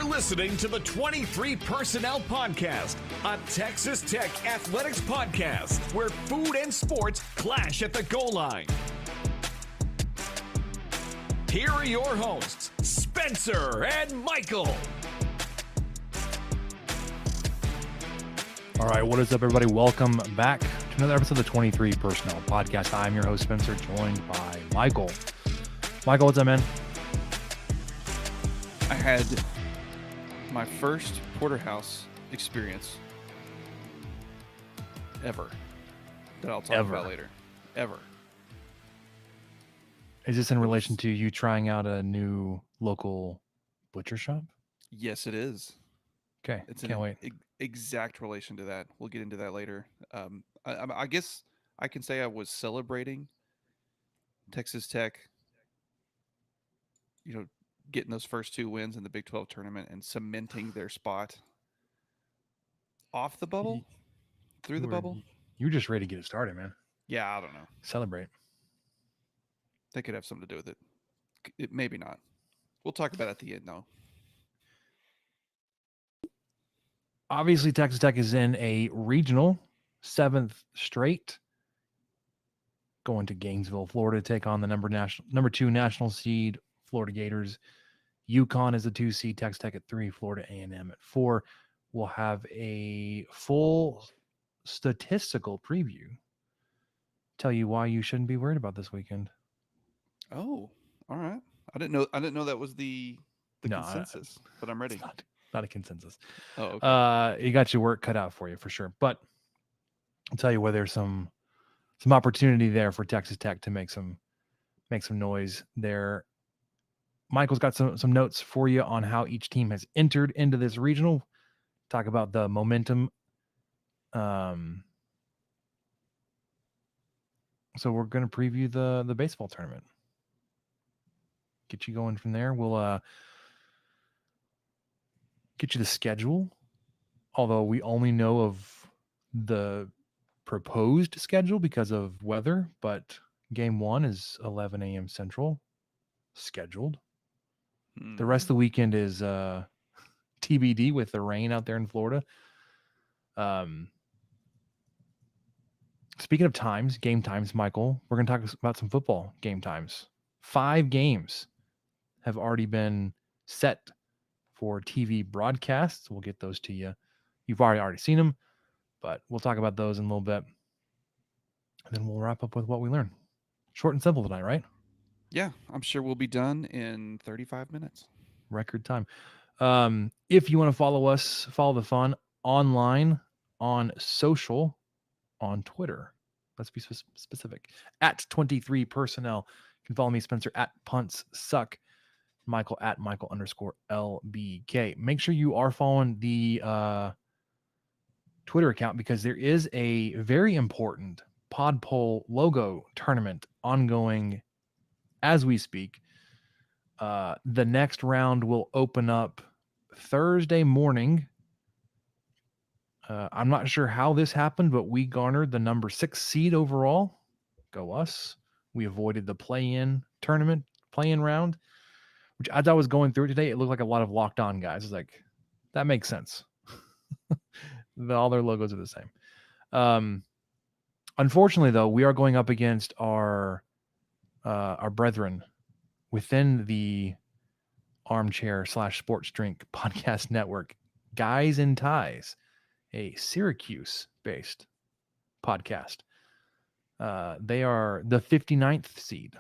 listening to the 23 Personnel Podcast, a Texas Tech athletics podcast where food and sports clash at the goal line. Here are your hosts, Spencer and Michael. All right, what is up, everybody? Welcome back to another episode of the 23 Personnel Podcast. I'm your host, Spencer, joined by Michael. Michael, what's up, man? I had my first porterhouse experience ever that I'll talk about later. Ever. Is this in relation to you trying out a new local butcher shop? Yes, it is. Okay, Can't wait. Exact relation to that. We'll get into that later. I guess I can say I was celebrating Texas Tech, getting those first two wins in the Big 12 tournament and cementing their spot off the bubble, through the bubble. You were just ready to get it started, man. Yeah, I don't know. Celebrate. They could have something to do with it. Maybe not. We'll talk about it at the end, though. Obviously, Texas Tech is in a regional 7th straight, going to Gainesville, Florida, to take on the number 2 national seed Florida Gators. UConn is the 2 seed, Texas Tech at 3, Florida A&M at 4. We'll have a full statistical preview. Tell you why you shouldn't be worried about this weekend. Oh, all right. I didn't know that was the consensus, but I'm ready. Not a consensus. Oh, okay. You got your work cut out for you for sure. But I'll tell you where there's some opportunity there for Texas Tech to make some noise there. Michael's got some notes for you on how each team has entered into this regional. Talk about the momentum. So we're going to preview the baseball tournament. Get you going from there. We'll get you the schedule, although we only know of the proposed schedule because of weather, but game 1 is 11 a.m. Central scheduled. The rest of the weekend is TBD with the rain out there in Florida. Speaking of game times, Michael, we're going to talk about some football game times. 5 games have already been set for TV broadcasts. We'll get those to you. You've already seen them, but we'll talk about those in a little bit. And then we'll wrap up with what we learned. Short and simple tonight, right? Yeah, I'm sure we'll be done in 35 minutes. Record time. If you want to follow the fun online, on social, on Twitter. Let's be specific. At 23 Personnel. You can follow me, Spencer, at Punts Suck. Michael at Michael_LBK. Make sure you are following the Twitter account because there is a very important Pod Poll logo tournament ongoing as we speak. The next round will open up Thursday morning. I'm not sure how this happened, but we garnered the number 6 seed overall. Go us. We avoided the play-in round, which as I was going through it today, it looked like a lot of locked on guys. It's like, that makes sense. All their logos are the same. Unfortunately, though, we are going up against our brethren within the Armchair/Sports Drink Podcast Network, Guys in Ties, a Syracuse-based podcast. They are the 59th seed.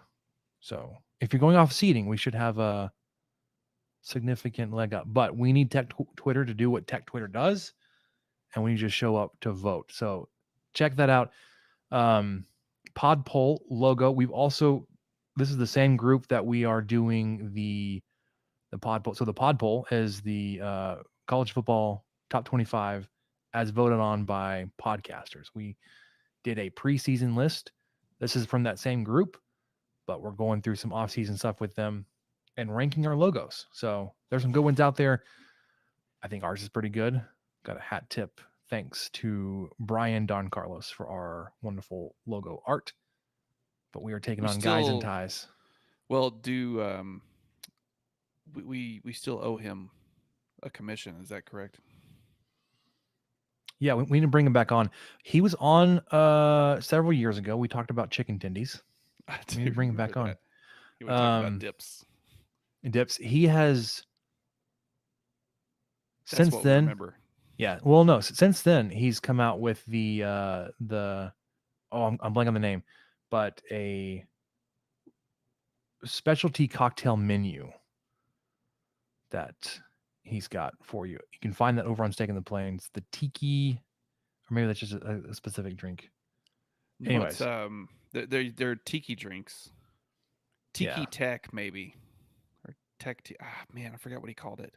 So if you're going off seeding, we should have a significant leg up. But we need Tech Twitter to do what Tech Twitter does, and we need to show up to vote. So check that out. Pod Poll logo. This is the same group that we are doing the Pod Poll. So the Pod Poll is the college football top 25 as voted on by podcasters. We did a preseason list. This is from that same group, but we're going through some off-season stuff with them and ranking our logos. So there's some good ones out there. I think ours is pretty good. Got a hat tip thanks to Brian Don Carlos for our wonderful logo art. But we are taking on Guys in Ties. Well, we still owe him a commission. Is that correct? Yeah, we need to bring him back on. He was on several years ago. We talked about chicken tendies. I We need to do bring him remember back on. that. You were talking about dips. Dips. He has That's since what we then. remember. Yeah. Well, no. Since then, he's come out with the I'm blanking on the name, but a specialty cocktail menu that he's got for you. You can find that over on Steak in the Plains. The tiki, or maybe that's just a specific drink. No, Anyways, it's they're tiki drinks. Tiki Tech maybe, or Tech. Man, I forgot what he called it.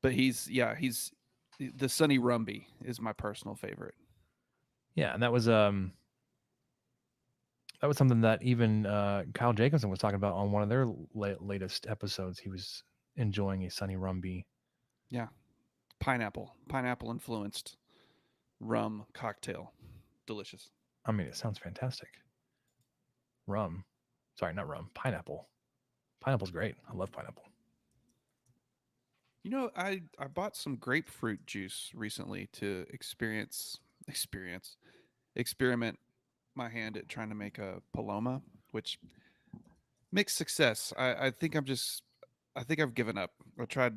But he's the Sunny Rumby is my personal favorite. Yeah, and that was something that even Kyle Jacobson was talking about on one of their latest episodes. He was enjoying a Sunny Rumby. Yeah, pineapple influenced rum cocktail, delicious. I mean, it sounds fantastic. Rum, sorry, not rum. Pineapple. Pineapple's great. I love pineapple. You know, I bought some grapefruit juice recently to experiment my hand at trying to make a paloma, which mixed success. I think I've given up. I tried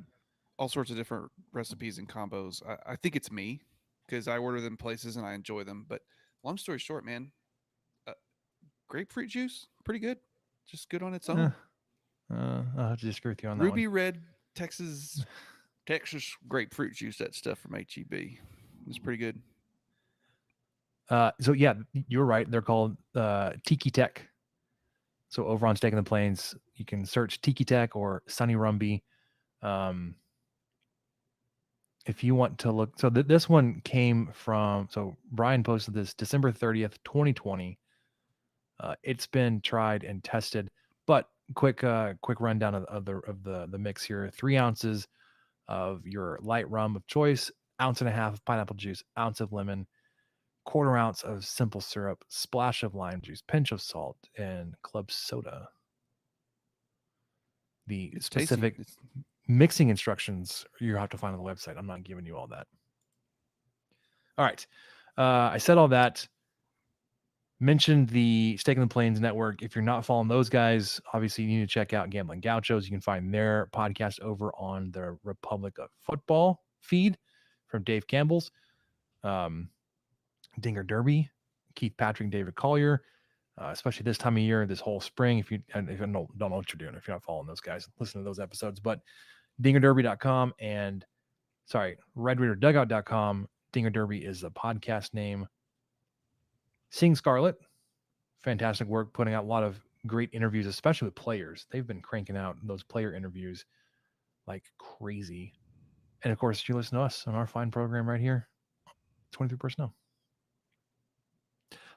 all sorts of different recipes and combos. I think it's me because I order them places and I enjoy them. But long story short, man, grapefruit juice, pretty good. Just good on its own. I'll have to disagree with you on that Ruby one. Red Texas grapefruit juice, that stuff from HEB. It's pretty good. So yeah, you're right. They're called Tiki Tech. So over on Steak in the Plains, you can search Tiki Tech or Sunny Rumby. If you want to look, so this one came from. So Brian posted this December 30th, 2020. It's been tried and tested, but quick rundown of the mix here: 3 ounces of your light rum of choice, 1.5 ounces of pineapple juice, 1 ounce of lemon, 1/4 ounce of simple syrup, splash of lime juice, pinch of salt, and club soda. The specific mixing instructions you have to find on the website. I'm not giving you all that. All right. I said all that. Mentioned the Steak in the Plains network. If you're not following those guys, obviously you need to check out Gambling Gauchos. You can find their podcast over on the Republic of Football feed from Dave Campbell's. Dinger Derby, Keith Patrick, David Collier, especially this time of year, this whole spring. If you don't know what you're doing, if you're not following those guys, listen to those episodes. But dingerderby.com and redreaderdugout.com. Dinger Derby is the podcast name. Seeing Scarlet, fantastic work, putting out a lot of great interviews, especially with players. They've been cranking out those player interviews like crazy. And of course, you listen to us on our fine program right here, 23 Personnel.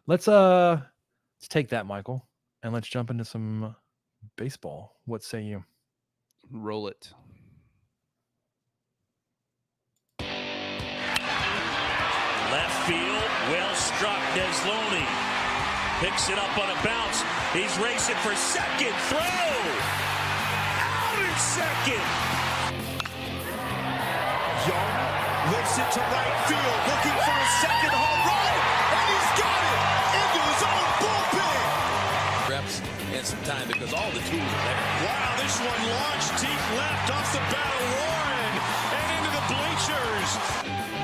Let's take that, Michael, and let's jump into some baseball. What say you? Roll it. Left field, well struck. Desloney picks it up on a bounce. He's racing for second. Throw! Out in second! Young lifts it to right field, looking for a second home run, and he's got it into his own bullpen. Reps and some time because all the tools are there. Wow, this one launched deep left off the bat of Warren and into the bleachers.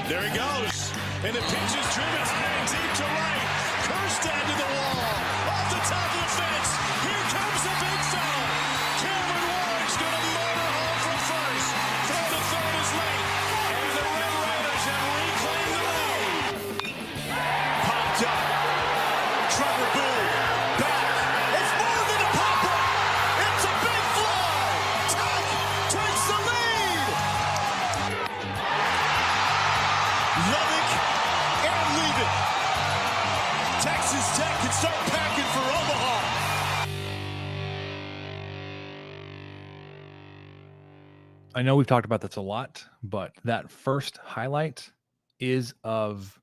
There he goes. And the pitch is driven deep to right. Kjerstad to the wall. Off the top of the fence. Here comes the big fella. Cameron Warren's going to motor home from first. Throw to third is late. And the Red Raiders have reclaimed the lead. Popped up. Trevor Boone. Back. It's more than a pop-up. It's a big fly. Tuck takes the lead. Lubbock and leave it. Texas Tech can start packing for Omaha. I know we've talked about this a lot, but that first highlight is of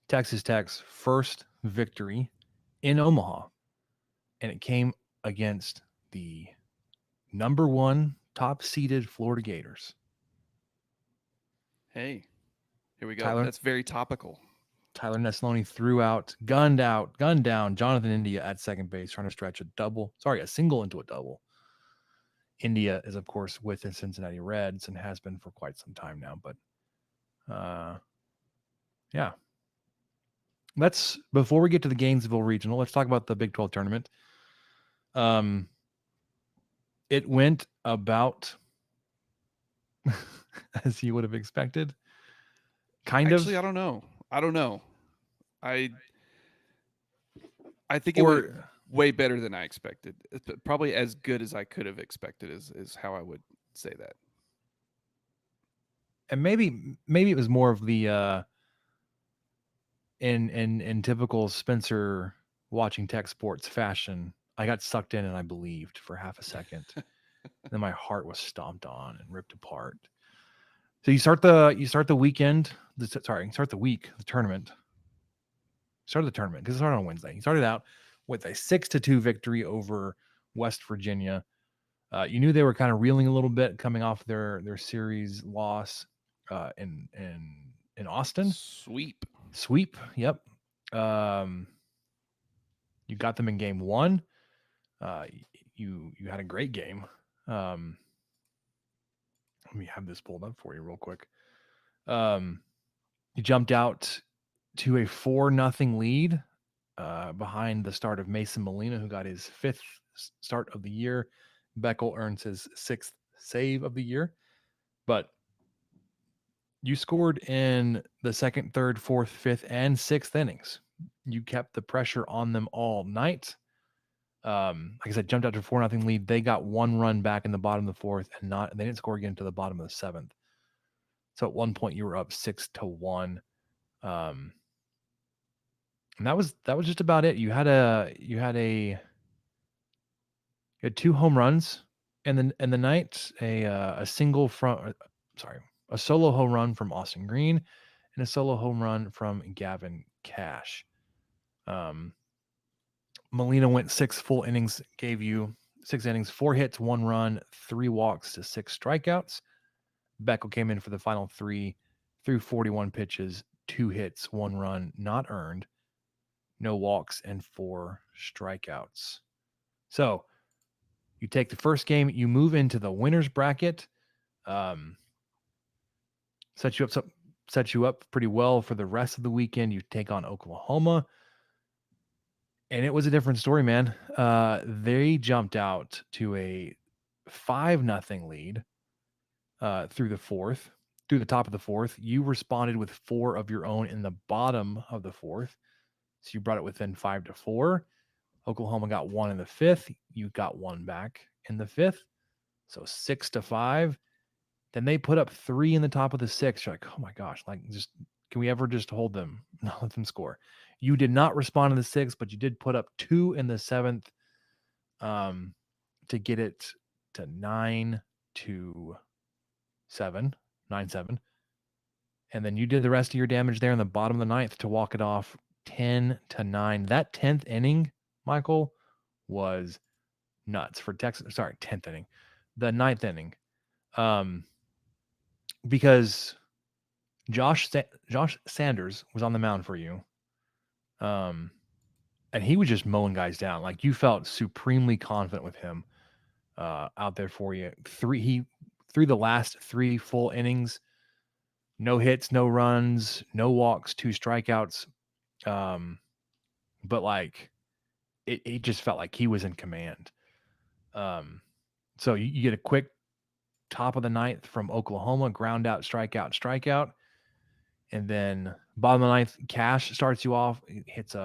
Texas Tech's first victory in Omaha, and it came against the number 1 top-seeded Florida Gators. Hey, here we go. Tyler? That's very topical. Tyler Neslony gunned down Jonathan India at second base, trying to stretch a single into a double. India is, of course, with the Cincinnati Reds and has been for quite some time now. But, yeah. Before we get to the Gainesville Regional, let's talk about the Big 12 tournament. It went about as you would have expected. Actually, I don't know. I think it went way better than I expected. It's probably as good as I could have expected is how I would say that. And maybe it was more of the in typical Spencer watching tech sports fashion. I got sucked in and I believed for half a second. Then my heart was stomped on and ripped apart. So you start the weekend. Start the week, the tournament. Started the tournament because it started on Wednesday. He started out with a 6-2 victory over West Virginia. You knew they were kind of reeling a little bit coming off their series loss in Austin. Sweep. Yep. You got them in game 1. You had a great game. Let me have this pulled up for you real quick. You jumped out to a 4-0 lead behind the start of Mason Molina, who got his 5th start of the year. Beckel earns his 6th save of the year. But you scored in the 2nd, 3rd, 4th, 5th, and 6th innings. You kept the pressure on them all night. Like I said, jumped out to a 4-0 lead. They got 1 run back in the bottom of the 4th, and they didn't score again to the bottom of the 7th. So at one point you were up 6-1. And that was just about it. You had 2 home runs in the night, a solo home run from Austin Green and a solo home run from Gavin Cash. Molina went 6 full innings, gave you 6 innings, 4 hits, 1 run, 3 walks to 6 strikeouts. Beckel came in for the final 3, threw 41 pitches, 2 hits, 1 run, not earned, no walks, and 4 strikeouts. So you take the first game, you move into the winner's bracket. Set you up pretty well for the rest of the weekend. You take on Oklahoma. And it was a different story, man. They jumped out to a 5-0 lead through the top of the 4th. You responded with 4 of your own in the bottom of the 4th. So you brought it within 5-4. Oklahoma got 1 in the 5th. You got 1 back in the 5th. So 6-5. Then they put up 3 in the top of the 6th. You're like, oh my gosh, can we ever just hold them? Not let them score. You did not respond in the 6th, but you did put up 2 in the 7th to get it to 9-7. 9-7. And then you did the rest of your damage there in the bottom of the 9th to walk it off 10-9. That 10th inning, Michael, was nuts for Texas. Sorry, 10th inning. The 9th inning. Because Josh Sanders was on the mound for you. And he was just mowing guys down. Like, you felt supremely confident with him out there for you. He threw the last 3 full innings, no hits, no runs, no walks, 2 strikeouts. But like it just felt like he was in command. So you get a quick top of the 9th from Oklahoma, ground out, strikeout. And then bottom of the 9th, Cash starts you off. Hits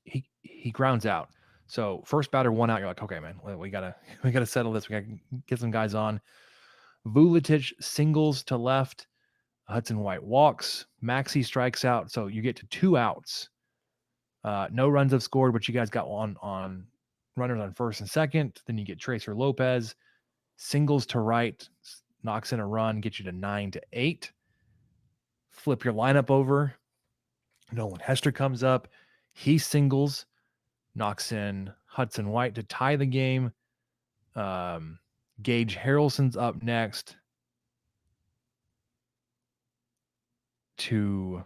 he grounds out. So first batter, 1 out. You're like, okay, man, we gotta settle this. We gotta get some guys on. Vuletic singles to left. Hudson White walks. Maxey strikes out. So you get to 2 outs. No runs have scored, but you guys got one on runners on first and second. Then you get Tracer Lopez. Singles to right. Knocks in a run. Gets you to 9-8. Flip your lineup over. Nolan Hester comes up. He singles. Knocks in Hudson White to tie the game. Gage Harrelson's up next. to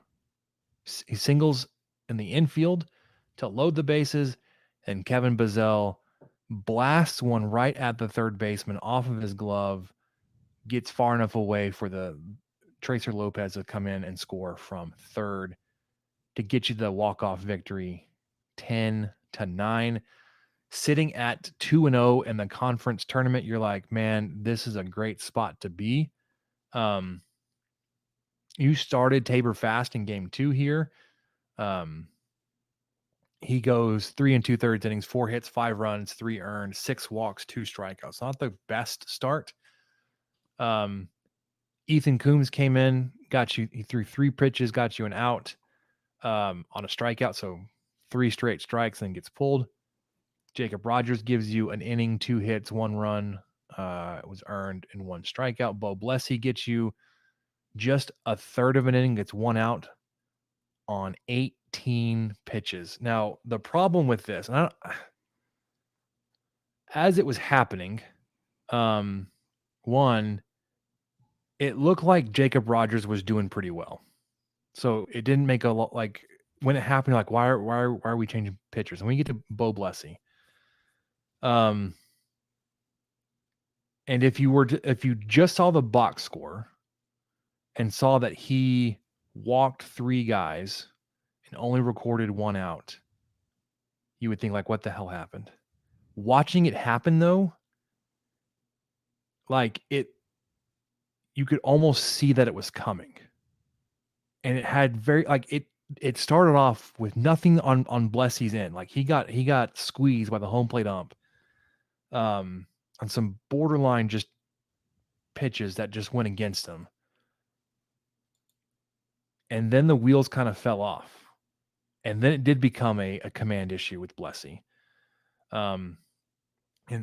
he singles in the infield to load the bases, and Kevin Bazell blasts one right at the third baseman off of his glove, gets far enough away for the Tracer Lopez to come in and score from third to get you the walk-off victory, 10-9. Sitting at 2-0 in the conference tournament, you're like, man, this is a great spot to be. You started Tabor fast in game 2 here. He goes 3 2/3 innings, 4 hits, 5 runs, 3 earned, 6 walks, 2 strikeouts. Not the best start. Ethan Coombs came in, he threw 3 pitches, got you an out on a strikeout. So 3 straight strikes and gets pulled. Jacob Rogers gives you an inning, 2 hits, 1 run. It was earned and 1 strikeout. Bo Blessy gets you just a third of an inning, gets 1 out on 18 pitches. Now, the problem with this, and as it was happening, one, it looked like Jacob Rogers was doing pretty well. So it didn't make a lot, like when it happened, like why are we changing pitchers? And we get to Bo Blessy. And if you just saw the box score and saw that he walked 3 guys and only recorded 1 out, you would think like, what the hell happened? Watching it happen though, like you could almost see that it was coming. And it had it started off with nothing on Blessy's end. Like he got squeezed by the home plate ump on some borderline just pitches that just went against him. And then the wheels kind of fell off. And then it did become a command issue with Blessy. And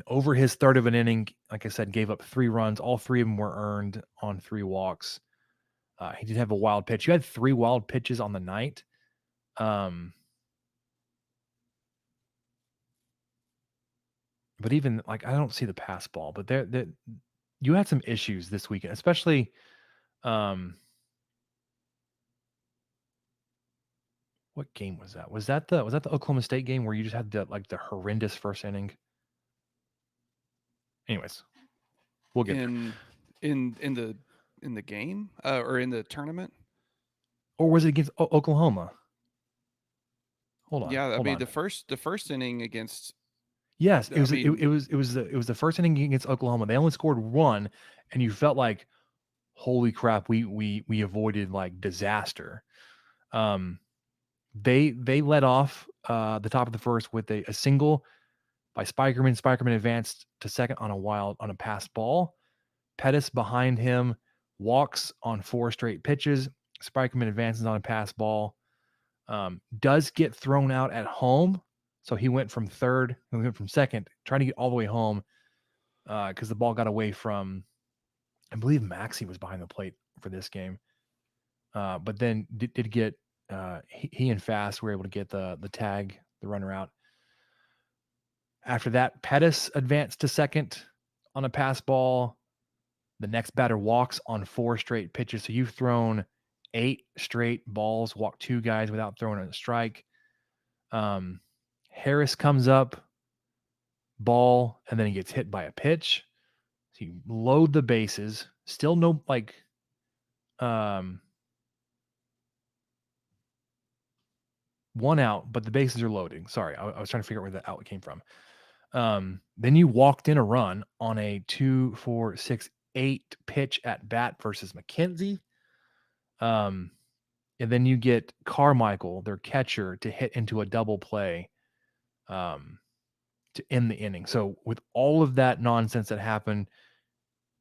over his third of an inning, like I said, gave up 3 runs. All 3 of them were earned on 3 walks. He did have a wild pitch. You had 3 wild pitches on the night. But even like, I don't see the pass ball, but you had some issues this weekend, especially, what game was that? Was that the Oklahoma State game where you just had the horrendous first inning? Anyways, we'll get in the game or in the tournament. Or was it against Oklahoma? Hold on. Yeah, I hold mean on. the first inning against. Yes, it was. I mean- it was the first inning against Oklahoma. They only scored 1, and you felt like, holy crap, we avoided like disaster. They led off the top of the first with a single by Spikerman. Spikerman advanced to second on a passed ball. Pettis behind him walks on 4 straight pitches. Spikerman advances on a pass ball. Does get thrown out at home. So he went from third, and we went from second, trying to get all the way home because the ball got away from, I believe Maxey was behind the plate for this game. But then did get, he and Fast were able to get the tag, the runner out. After that, Pettis advanced to second on a pass ball. The next batter walks on 4 straight pitches. So you've thrown 8 straight balls, walked 2 guys without throwing a strike. Harris comes up, ball, and then he gets hit by a pitch. So you load the bases. Still no, like, 1 out, but the bases are loading. Sorry, I was trying to figure out where the out came from. Then you walked in a run on a 2, 4, 6, 8 pitch at bat versus McKenzie. And then you get Carmichael, their catcher, to hit into a double play to end the inning. So with all of that nonsense that happened,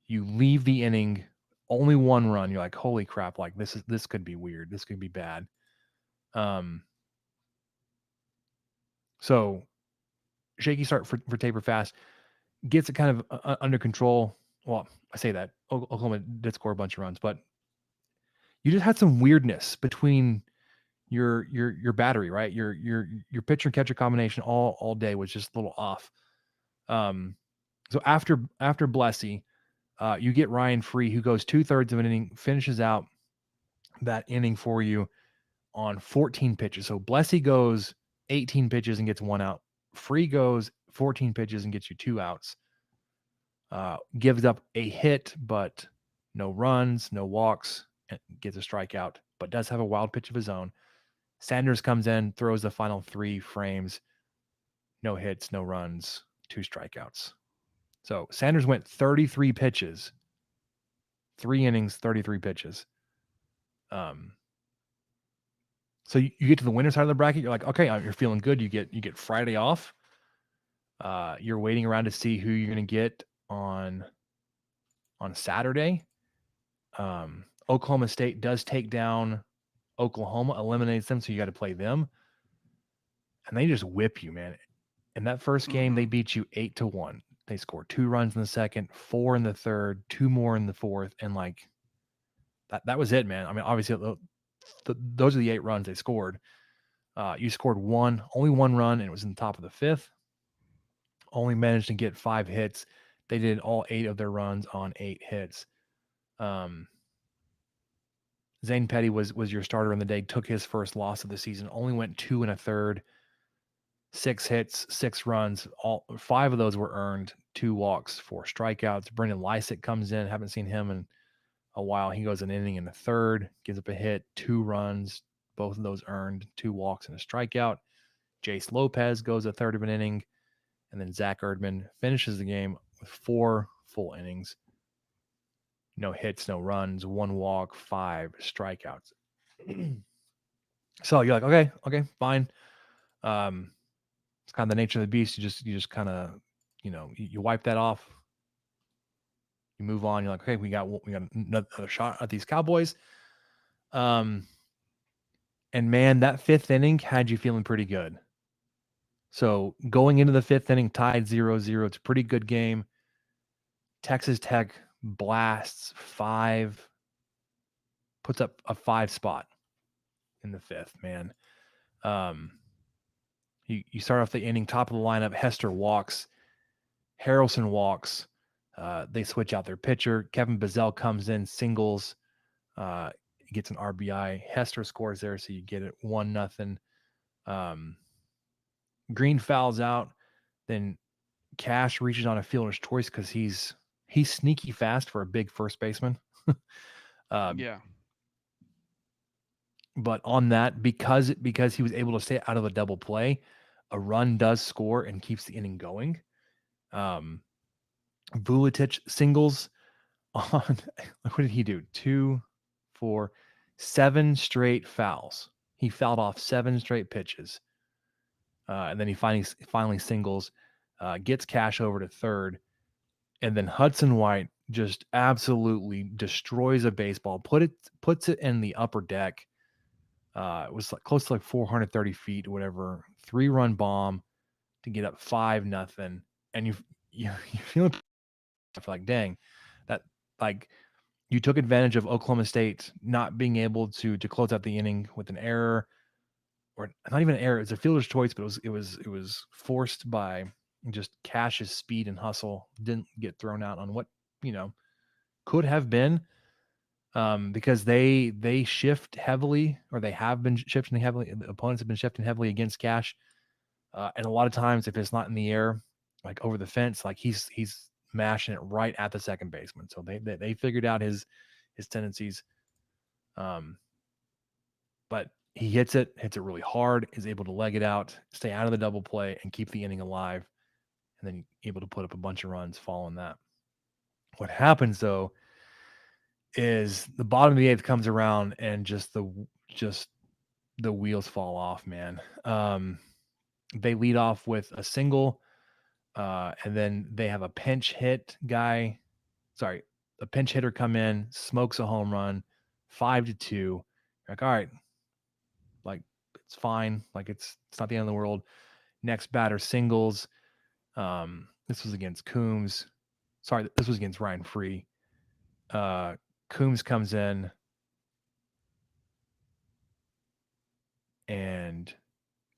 you leave the inning, only 1 run. You're like, holy crap, like this could be weird. This could be bad. So shaky start for Tabor Fast, gets it kind of under control. Well, I say that Oklahoma did score a bunch of runs, but you just had some weirdness between your battery, right? Your pitcher catcher combination all day was just a little off. So after Blessy, you get Ryan Free, who goes 2/3 of an inning, finishes out that inning for you on 14 pitches. So Blessy goes 18 pitches and gets 1 out. Free goes 14 pitches and gets you 2 outs. Gives up a hit, but no runs, no walks, and gets a strikeout, but does have a wild pitch of his own. Sanders comes in, throws the final 3 frames, no hits, no runs, 2 strikeouts. So Sanders went 33 pitches, 3 innings, 33 pitches. So you get to the winner side of the bracket, you're like, okay, you're feeling good. You get Friday off. You're waiting around to see who you're going to get on Saturday. Oklahoma State does take down Oklahoma, eliminates them, so you got to play them. And they just whip you, man. In that first game, they beat you 8-1. They scored 2 runs in the second, 4 in the third, 2 more in the fourth, and like that was it, man. I mean, obviously those are the 8 runs they scored. You scored only 1 run, and it was in the top of the 5th. Only managed to get 5 hits. They did all 8 of their runs on 8 hits. Zane Petty was your starter in the day, took his first loss of the season, only went 2 1/3, 6 hits, 6 runs. 5 of those were earned, 2 walks, 4 strikeouts. Brendan Lysick comes in. Haven't seen him in a while. He goes an inning in the 3rd, gives up a hit, 2 runs, both of those earned, 2 walks and a strikeout. Jace Lopez goes a 1/3 of an inning, and then Zach Erdman finishes the game with 4 full innings. No hits, no runs, 1 walk, 5 strikeouts. So you're like, okay, fine. It's kind of the nature of the beast. You just kind of, you wipe that off. You move on. You're like, okay, we got another shot at these Cowboys. And man, that 5th inning had you feeling pretty good. So going into the 5th inning, tied 0-0. It's a pretty good game. Texas Tech blasts 5, puts up a 5 spot in the 5th, man. You start off the inning, top of the lineup. Hester walks. Harrelson walks. They switch out their pitcher. Kevin Bazell comes in, singles, gets an RBI. Hester scores there, so you get it 1-0. Green fouls out. Then Cash reaches on a fielder's choice because he's sneaky fast for a big first baseman. Yeah. But on that, because he was able to stay out of the double play, a run does score and keeps the inning going. Vuletic singles on, what did he do? 2, 4, 7 straight fouls. He fouled off 7 straight pitches. And then he finally singles, gets Cash over to 3rd. And then Hudson White just absolutely destroys a baseball, puts it in the upper deck. It was like close to like 430 feet, whatever. 3-run bomb to get up 5-0, and you're feeling like, dang, that like you took advantage of Oklahoma State not being able to close out the inning with an error, or not even an error. It's a fielder's choice, but it was forced by just Cash's speed and hustle. Didn't get thrown out on what could have been. Because they shift heavily, or they have been shifting heavily. The opponents have been shifting heavily against Cash, and a lot of times, if it's not in the air, like over the fence, like he's mashing it right at the second baseman. So they figured out his tendencies. But he hits it really hard. Is able to leg it out, stay out of the double play, and keep the inning alive, and then able to put up a bunch of runs following that. What happens though is the bottom of the 8th comes around and just the wheels fall off, man. They lead off with a single, and then they have a pinch hitter come in, smokes a home run, 5-2. Like, all right, like it's fine, like it's not the end of the world. Next batter singles. This was against Coombs. Sorry, this was against Ryan Free. Coombs comes in and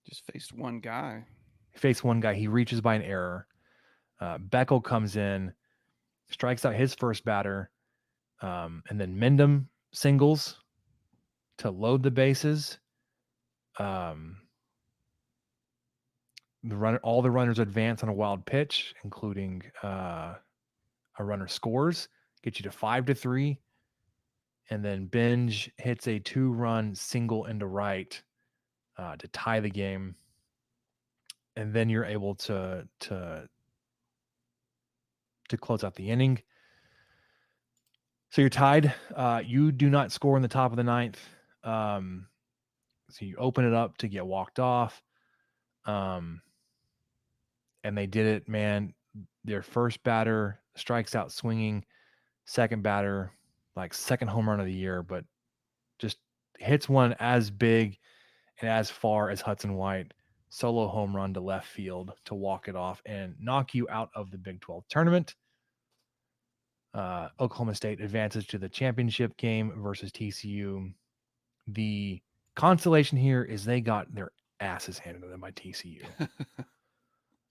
Just faced one guy. He reaches by an error. Beckel comes in, strikes out his first batter, and then Mendham singles. load the bases. All the runners advance on a wild pitch, including a runner scores, get you to 5-3, and then Binge hits a 2-run single into right to tie the game, and then you're able to close out the inning. So you're tied. You do not score in the top of the ninth. So you open it up to get walked off. And they did it, man. Their first batter strikes out swinging. Second batter, like second home run of the year, but just hits one as big and as far as Hudson White. Solo home run to left field to walk it off and knock you out of the Big 12 tournament. Oklahoma State advances to the championship game versus TCU. The consolation here is they got their asses handed to them by TCU.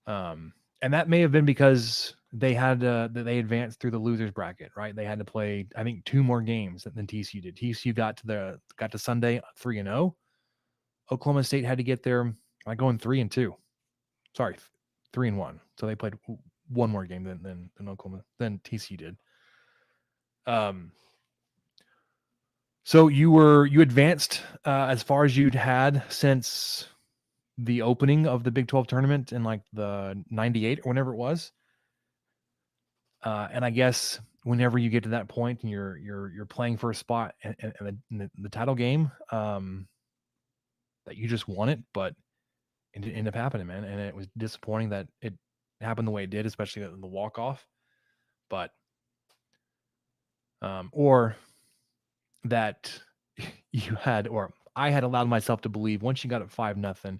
And that may have been because they advanced through the losers bracket, right? They had to play, I think, 2 more games than TCU did. TCU got to Sunday 3-0. Oklahoma State had to get there by going 3-2. Sorry, 3-1. So they played 1 more game than than TCU did. So you advanced as far as you'd had since the opening of the Big 12 tournament in like the 98 or whenever it was. And I guess whenever you get to that point and you're playing for a spot in the title game, that you just won it, but it didn't end up happening, man. And it was disappointing that it happened the way it did, especially the walk-off. But or that you had, or I had allowed myself to believe once you got it 5-0,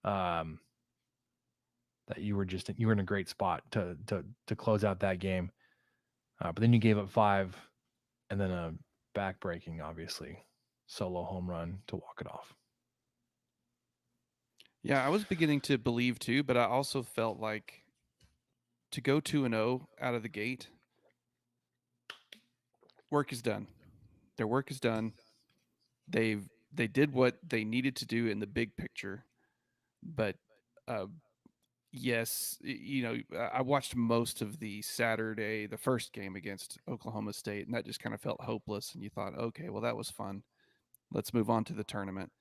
that you were in a great spot to close out that game. But then you gave up 5 and then a back-breaking, obviously, solo home run to walk it off. Yeah, I was beginning to believe too, but I also felt like to go 2-0 out of the gate, work is done. Their work is done. They did what they needed to do in the big picture. But yes, I watched most of the first game against Oklahoma State, and that just kind of felt hopeless. And you thought, okay, well, that was fun. Let's move on to the tournament.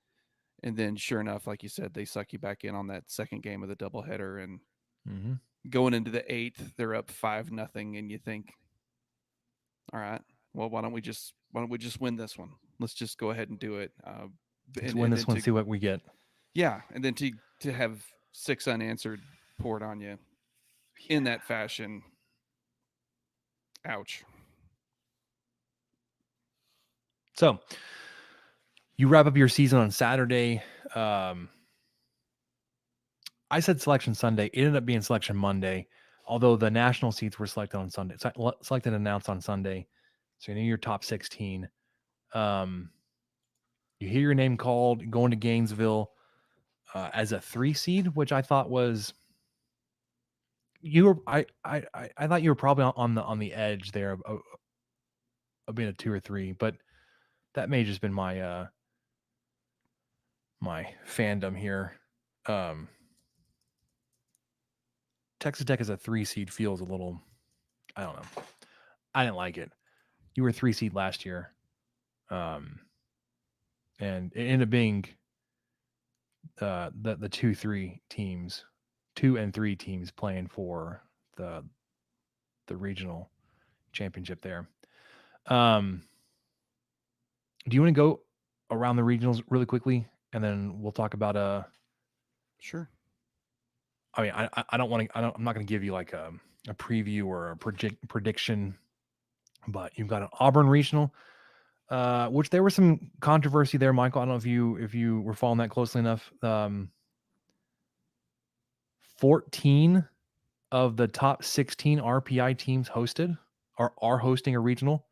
And then sure enough, like you said, they suck you back in on that second game of the doubleheader. And going into the 8th, they're up 5-0. And you think, all right, well, why don't we just win this one? Let's just go ahead and do it. Let's win this one, see what we get. Yeah. And then to have 6 unanswered poured on you in that fashion. Ouch. So you wrap up your season on Saturday. I said Selection Sunday. It ended up being Selection Monday, although the national seeds were selected on Sunday. Selected and announced on Sunday. So you know your top 16. You hear your name called, going to Gainesville as a 3 seed, which I thought was I thought you were probably on the edge there of being a 2 or 3, but that may have just been my my fandom here. Texas Tech as a 3 seed feels a little, I don't know. I didn't like it. You were 3 seed last year. And it ended up being the 2-3 teams, 2 and 3 teams playing for the regional championship there. Do you want to go around the regionals really quickly, and then we'll talk about Sure. I mean, I don't want to. I'm not going to give you like a preview or a prediction, but you've got an Auburn regional, which there was some controversy there, Michael. I don't know if you were following that closely enough. 14 of the top 16 RPI teams hosted are hosting a regional.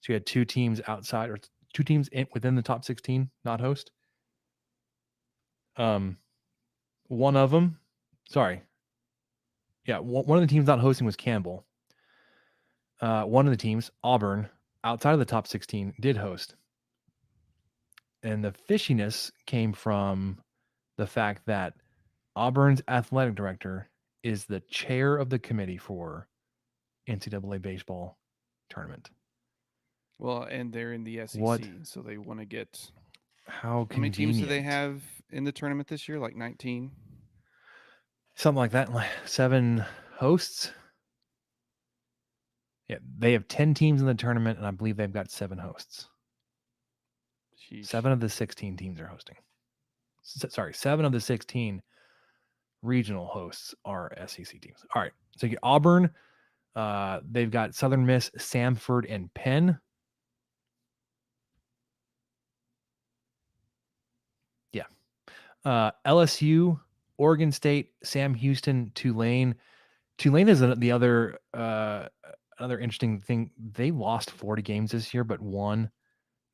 So you had 2 teams outside, or 2 teams within the top 16 not host. One of them. Sorry. Yeah, one of the teams not hosting was Campbell. One of the teams, Auburn, outside of the top 16, did host. And the fishiness came from the fact that Auburn's athletic director is the chair of the committee for NCAA baseball tournament. Well, and they're in the SEC, What? so they want to get. How How many teams do they convenient. have in the tournament this year? Like 19? Something like that. Like 7 hosts. Yeah, they have 10 teams in the tournament, and I believe they've got 7 hosts. Sheesh. 7 of the 16 teams are hosting. Sorry, 7 of the 16 regional hosts are SEC teams. All right, so you get Auburn. They've got Southern Miss, Samford, and Penn. Yeah. LSU, Oregon State, Sam Houston, Tulane. Tulane is the other another interesting thing. They lost 40 games this year, but won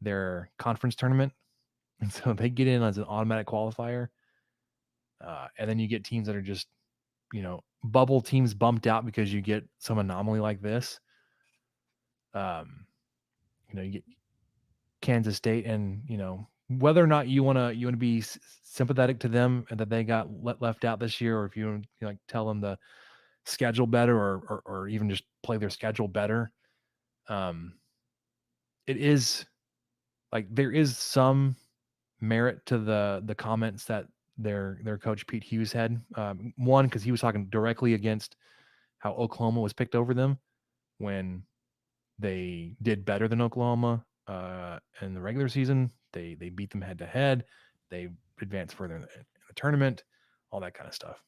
their conference tournament, and so they get in as an automatic qualifier. And then you get teams that are just, bubble teams bumped out because you get some anomaly like this. You get Kansas State, and whether or not you want to be sympathetic to them and that they got left out this year, or if you like tell them to schedule better, or even just play their schedule better. It is like there is some merit to the comments that their coach Pete Hughes had. One, because he was talking directly against how Oklahoma was picked over them when they did better than Oklahoma in the regular season. They beat them head to head. They advanced further in the tournament, all that kind of stuff.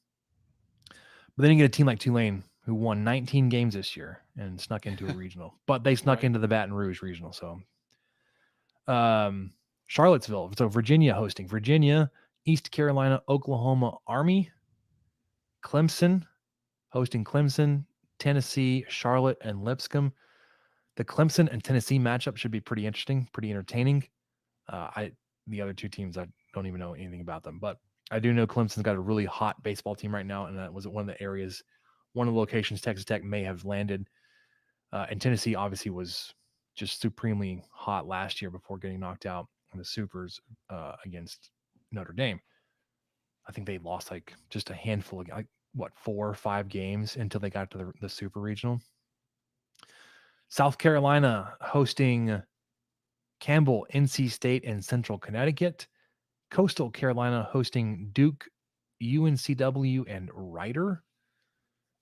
But then you get a team like Tulane, who won 19 games this year and snuck into a regional, but they snuck Right. into the Baton Rouge regional. So, Charlottesville. So Virginia hosting Virginia, East Carolina, Oklahoma Army, Clemson hosting Clemson, Tennessee, Charlotte, and Lipscomb. The Clemson and Tennessee matchup should be pretty interesting, pretty entertaining. The other 2 teams, I don't even know anything about them, but I do know Clemson's got a really hot baseball team right now, and that was one of the areas, one of the locations Texas Tech may have landed. And Tennessee obviously was just supremely hot last year before getting knocked out in the Supers against Notre Dame. I think they lost like just a handful of 4 or 5 games until they got to the Super Regional. South Carolina hosting Campbell, NC State, and Central Connecticut. Coastal Carolina hosting Duke, UNCW, and Rider.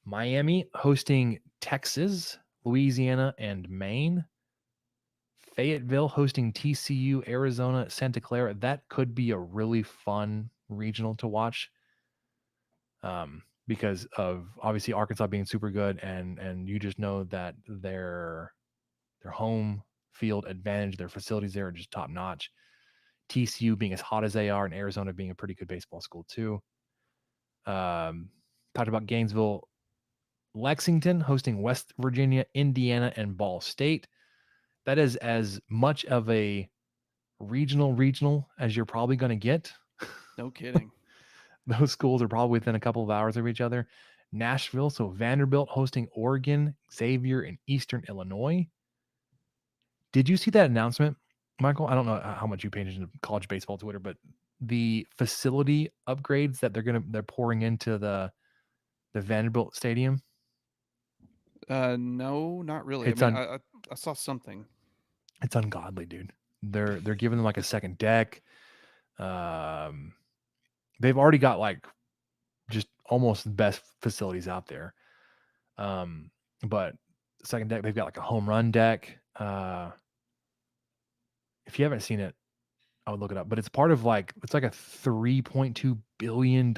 Miami hosting Texas, Louisiana, and Maine. Fayetteville hosting TCU, Arizona, Santa Clara. That could be a really fun regional to watch. Because of obviously Arkansas being super good, and you just know that their home field advantage, their facilities there are just top notch. TCU being as hot as they are, and Arizona being a pretty good baseball school too. Talked about Gainesville, Lexington hosting West Virginia, Indiana, and Ball State. That is as much of a regional as you're probably going to get. No kidding. Those schools are probably within a couple of hours of each other. Nashville, so Vanderbilt hosting Oregon, Xavier, and Eastern Illinois. Did you see that announcement, Michael? I don't know how much you pay attention to college baseball Twitter, but the facility upgrades that they're pouring into the Vanderbilt Stadium. No, not really. It's I saw something. It's ungodly, dude. They're giving them like a second deck. They've already got like just almost the best facilities out there. But second deck, they've got like a home run deck. If you haven't seen it, I would look it up. But it's part of it's like a $3.2 billion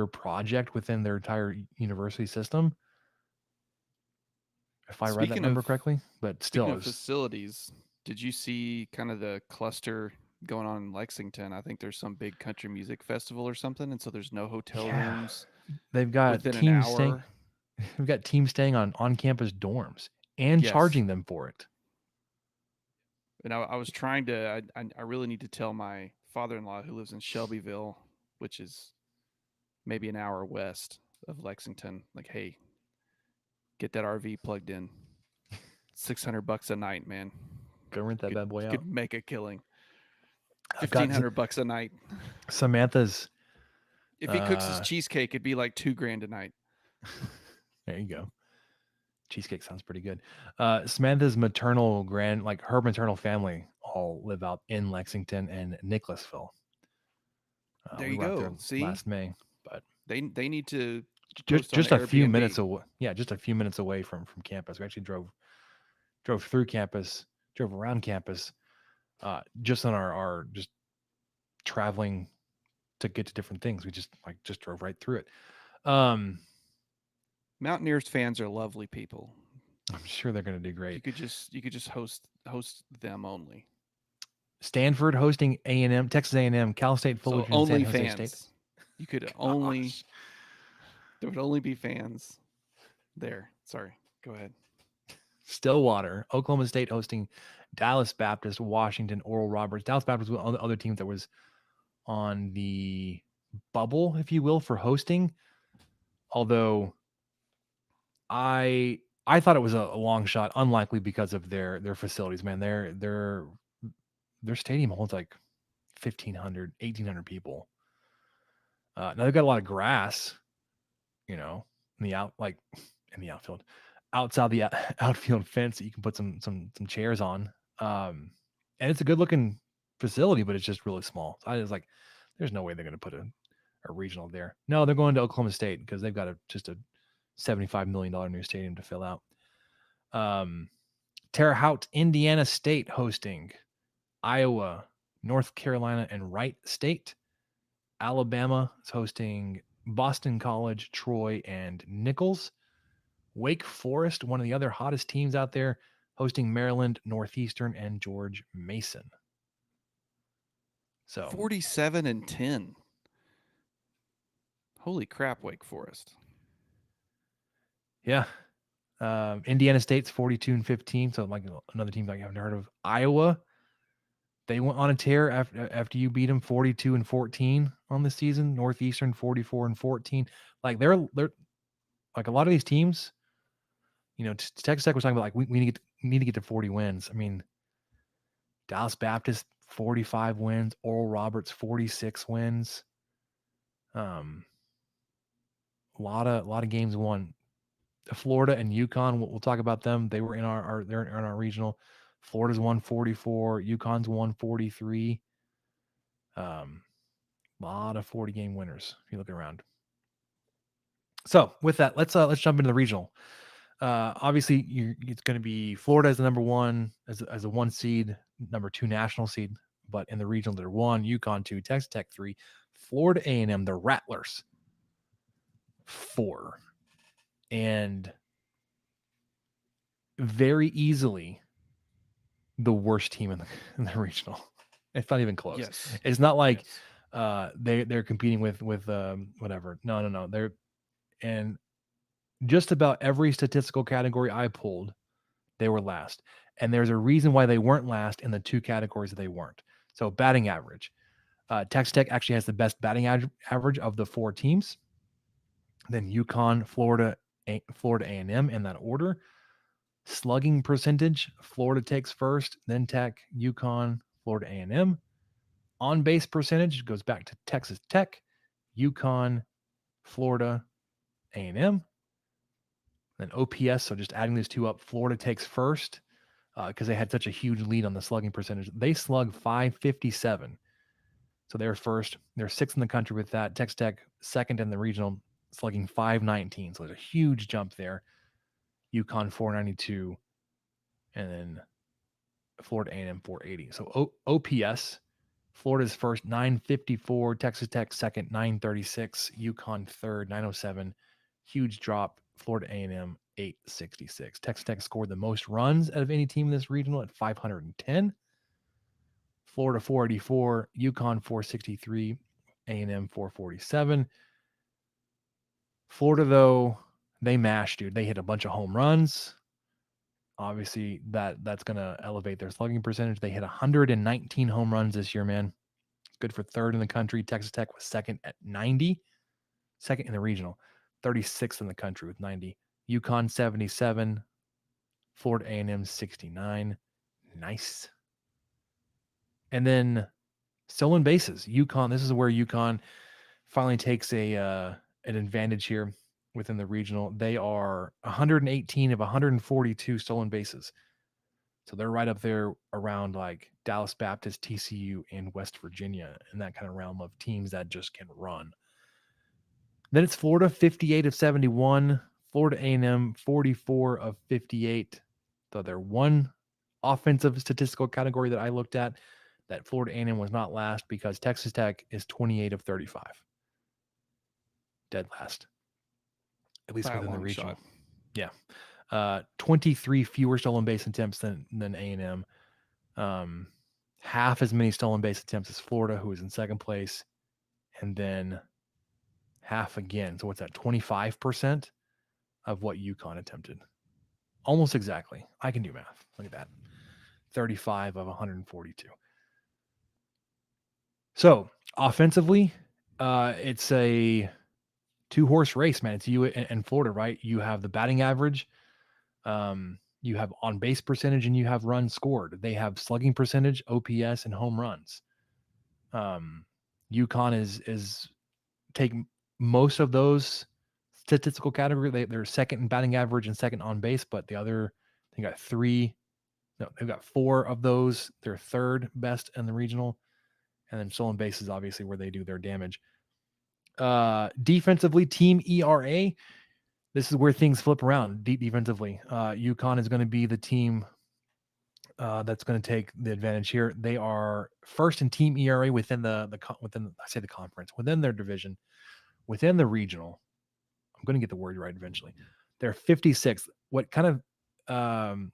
project within their entire university system. If I read that Speaking number of- correctly, but still, Speaking of facilities, did you see kind of the cluster going on in Lexington? I think there's some big country music festival or something, and so there's no hotel Yeah. rooms they've got within an teams staying. hour. We've got teams staying on campus dorms and Yes. charging them for it. And I was trying to. I really need to tell my father-in-law who lives in Shelbyville, which is maybe an hour west of Lexington. Like, hey, get that RV plugged in. $600 a night, man. Go rent that bad boy You out. could make a killing. I've got $1,500 a night. Samantha's. If he cooks his cheesecake, it'd be like $2,000 a night. There you go. Cheesecake sounds pretty good. Samantha's her maternal family all live out in Lexington and Nicholasville. There we you were out go. there See? last May, but They need to just a few minutes away. away. Yeah, just a few minutes away from campus. We actually drove through campus, drove around campus, just on our just traveling to get to different things. We just drove right through it. Mountaineers fans are lovely people. I'm sure they're going to do great. You could just host them only. Stanford hosting A&M, Texas A&M, Cal State, Fullerton, So only San Jose fans. State. You could Gosh. only. There would only be fans there. Sorry. Go ahead. Stillwater, Oklahoma State hosting Dallas Baptist, Washington, Oral Roberts. Dallas Baptist was one of the other teams that was on the bubble, if you will, for hosting. Although I thought it was a long shot, unlikely because of their facilities, man. Their stadium holds like 1,500, 1,800 people. Now they've got a lot of grass, in the outfield, outside the outfield fence that you can put some chairs on. And it's a good looking facility, but it's just really small. So I was like, there's no way they're going to put a regional there. No, they're going to Oklahoma State because they've got just a $75 million new stadium to fill out. Terre Haute, Indiana State hosting Iowa, North Carolina, and Wright State. Alabama is hosting Boston College, Troy, and Nichols. Wake Forest, one of the other hottest teams out there, hosting Maryland, Northeastern, and George Mason. So 47-10. Holy crap, Wake Forest. Yeah. Indiana State's 42-15. So like another team I haven't heard of. Iowa, they went on a tear after you beat them 42-14 on the season. Northeastern 44-14. Like they're like a lot of these teams, Texas Tech was talking about like we need to get to 40 wins. I mean, Dallas Baptist 45 wins, Oral Roberts 46 wins. A lot of games won. Florida and UConn, we'll talk about them. They were in they're in our regional. Florida's 144, UConn's 143. A lot of 40 game winners if you look around. So with that, let's jump into the regional. Obviously, it's going to be Florida as the number one, as a 1 seed, number 2 national seed. But in the regional, they're 1, UConn 2, Texas Tech 3, Florida A&M, the Rattlers 4, and very easily the worst team in the regional. It's not even close. Yes. It's not like they're competing with whatever. No. They're and just about every statistical category I pulled, they were last. And there's a reason why they weren't last in the 2 categories that they weren't. So batting average. Texas Tech actually has the best batting average of the 4 teams. Then UConn, Florida A&M in that order. Slugging percentage, Florida takes first, then Tech, UConn, Florida A&M. On base percentage goes back to Texas Tech, UConn, Florida A&M. Then OPS, so just adding these 2 up, Florida takes first because they had such a huge lead on the slugging percentage. They slug .557. So they're first. They're 6th in the country with that. Texas Tech, 2nd in the regional, slugging .519. So there's a huge jump there. UConn .492, and then Florida A&M .480. So OPS, Florida's first .954, Texas Tech second .936, UConn third .907. Huge drop. Florida A&M .866. Texas Tech scored the most runs out of any team in this regional at 510. Florida .484, UConn .463, A&M .447. Florida though, they mashed, dude. They hit a bunch of home runs. Obviously, that's going to elevate their slugging percentage. They hit 119 home runs this year, man. Good for 3rd in the country. Texas Tech was 2nd at 90. 2nd in the regional. 36th in the country with 90. UConn 77. Florida A&M 69. Nice. And then stolen bases. UConn. This is where UConn finally takes an advantage here within the regional. They are 118 of 142 stolen bases. So they're right up there around like Dallas Baptist, TCU, and West Virginia in that kind of realm of teams that just can run. Then it's Florida, 58 of 71. Florida A&M, 44 of 58. So they're one offensive statistical category that I looked at that Florida A&M was not last because Texas Tech is 28 of 35. Dead last. At least By a within the long regional. shot. Yeah. 23 fewer stolen base attempts than A&M. Half as many stolen base attempts as Florida, who is in second place. And then half again. So what's that? 25% of what UConn attempted. Almost exactly. I can do math. Look at that. 35 of 142. So offensively, it's a 2-horse race, man. It's you and Florida, right? You have the batting average, you have on base percentage, and you have runs scored. They have slugging percentage, OPS, and home runs. UConn is taking most of those statistical category. They're second in batting average and second on base, but the other, they got they've got 4 of those. They're third best in the regional. And then stolen bases, obviously, where they do their damage. Defensively, team ERA. This is where things flip around defensively. UConn is going to be the team that's going to take the advantage here. They are first in team ERA within the conference, within their division, within the regional. I'm going to get the word right eventually. They're 56th. What kind of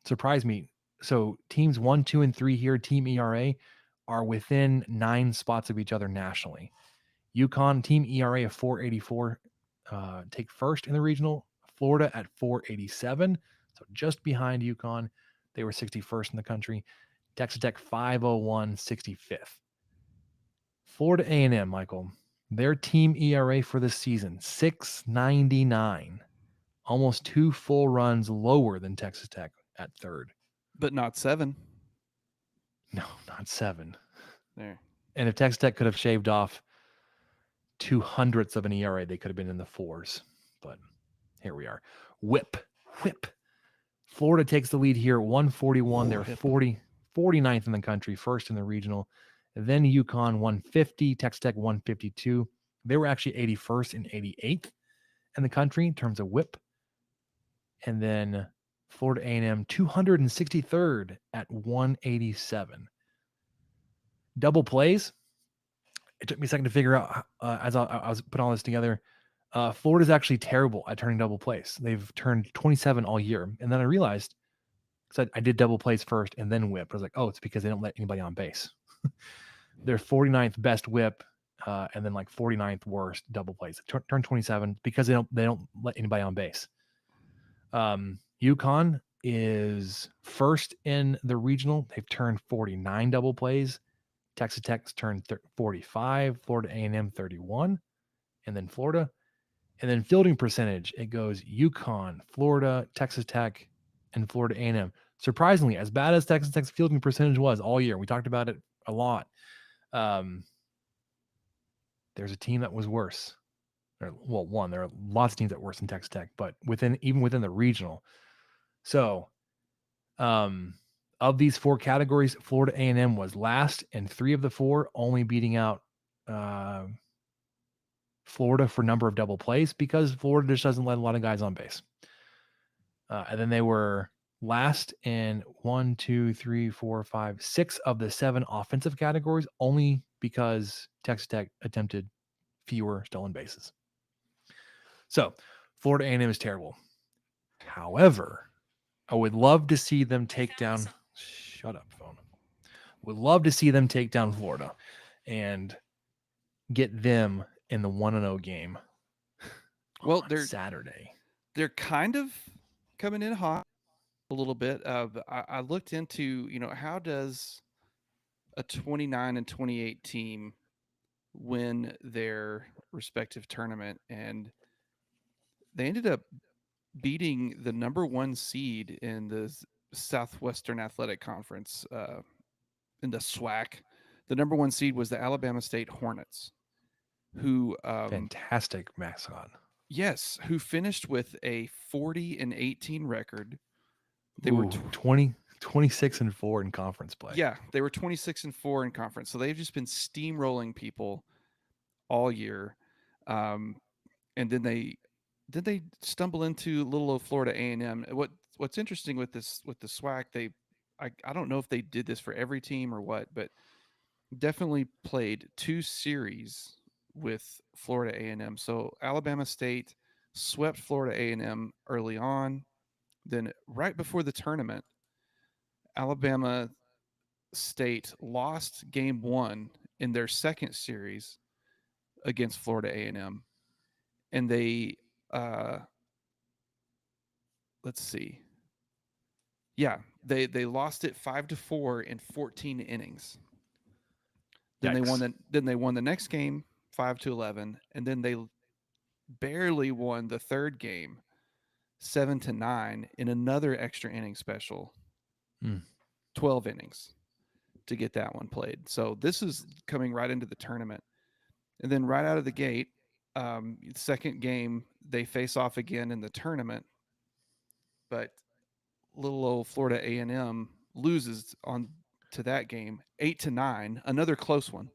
surprised me? So teams 1, 2, and 3 here, team ERA, are within 9 spots of each other nationally. UConn team ERA of 4.84 take first in the regional. Florida at 4.87, so just behind UConn. They were 61st in the country. Texas Tech 5.01, 65th. Florida A&M, Michael, their team ERA for the season 6.99, almost 2 full runs lower than Texas Tech at third. But not 7. No, not 7. There. And if Texas Tech could have shaved off 0.02 of an ERA, they could have been in the 4s. But here we are. Whip. Florida takes the lead here, 141. They're 49th in the country, first in the regional. Then UConn 150, Texas Tech 152. They were actually 81st and 88th in the country in terms of whip. And then Florida A&M 263rd at 187. Double plays. It took me a second to figure out as I was putting all this together. Florida's actually terrible at turning double plays. They've turned 27 all year. And then I realized, because I did double plays first and then whip. I was like, oh, it's because they don't let anybody on base. They're 49th best whip, and then like 49th worst double plays. Turn 27 because they don't let anybody on base. UConn is first in the regional. They've turned 49 double plays. Texas Tech's turned 45. Florida A&M 31, and then Florida. And then fielding percentage, it goes UConn, Florida, Texas Tech, and Florida A&M. Surprisingly, as bad as Texas Tech's fielding percentage was all year, we talked about it a lot. There's a team that was worse. There are lots of teams that were worse than Texas Tech, but even within the regional. So, of these 4 categories, Florida A&M was last in 3 of the 4, only beating out Florida for number of double plays because Florida just doesn't let a lot of guys on base. And then they were last in 1, 2, 3, 4, 5, 6 of the 7 offensive categories, only because Texas Tech attempted fewer stolen bases. So Florida A&M is terrible. However, I would love to see them take down. Shut up, phone. Would love to see them take down Florida and get them in the 1-0 game. Well, on Saturday. They're kind of coming in hot a little bit. I looked into, how does a 29 and 28 team win their respective tournament, and they ended up beating the number 1 seed in the Southwestern Athletic Conference, in the SWAC. The number 1 seed was the Alabama State Hornets, who Fantastic mascot. yes, who finished with a 40-18 record. They Ooh, were 26-4 in conference play. yeah, they were 26-4 in conference. So they've just been steamrolling people all year. And then they stumble into little old Florida A&M. What's interesting with the SWAC, I don't know if they did this for every team or what, but definitely played 2 series with Florida A&M. So Alabama State swept Florida A&M early on. Then right before the tournament, Alabama State lost game 1 in their second series against Florida A&M. And they let's see. Yeah, they lost it 5-4 in 14 innings. Then they won the next game 5-11, and then they barely won the third game 7-9 in another extra inning special. 12 innings to get that one played. So this is coming right into the tournament. And then right out of the gate, second game, they face off again in the tournament. But little old Florida A&M loses on to that game 8-9, another close one.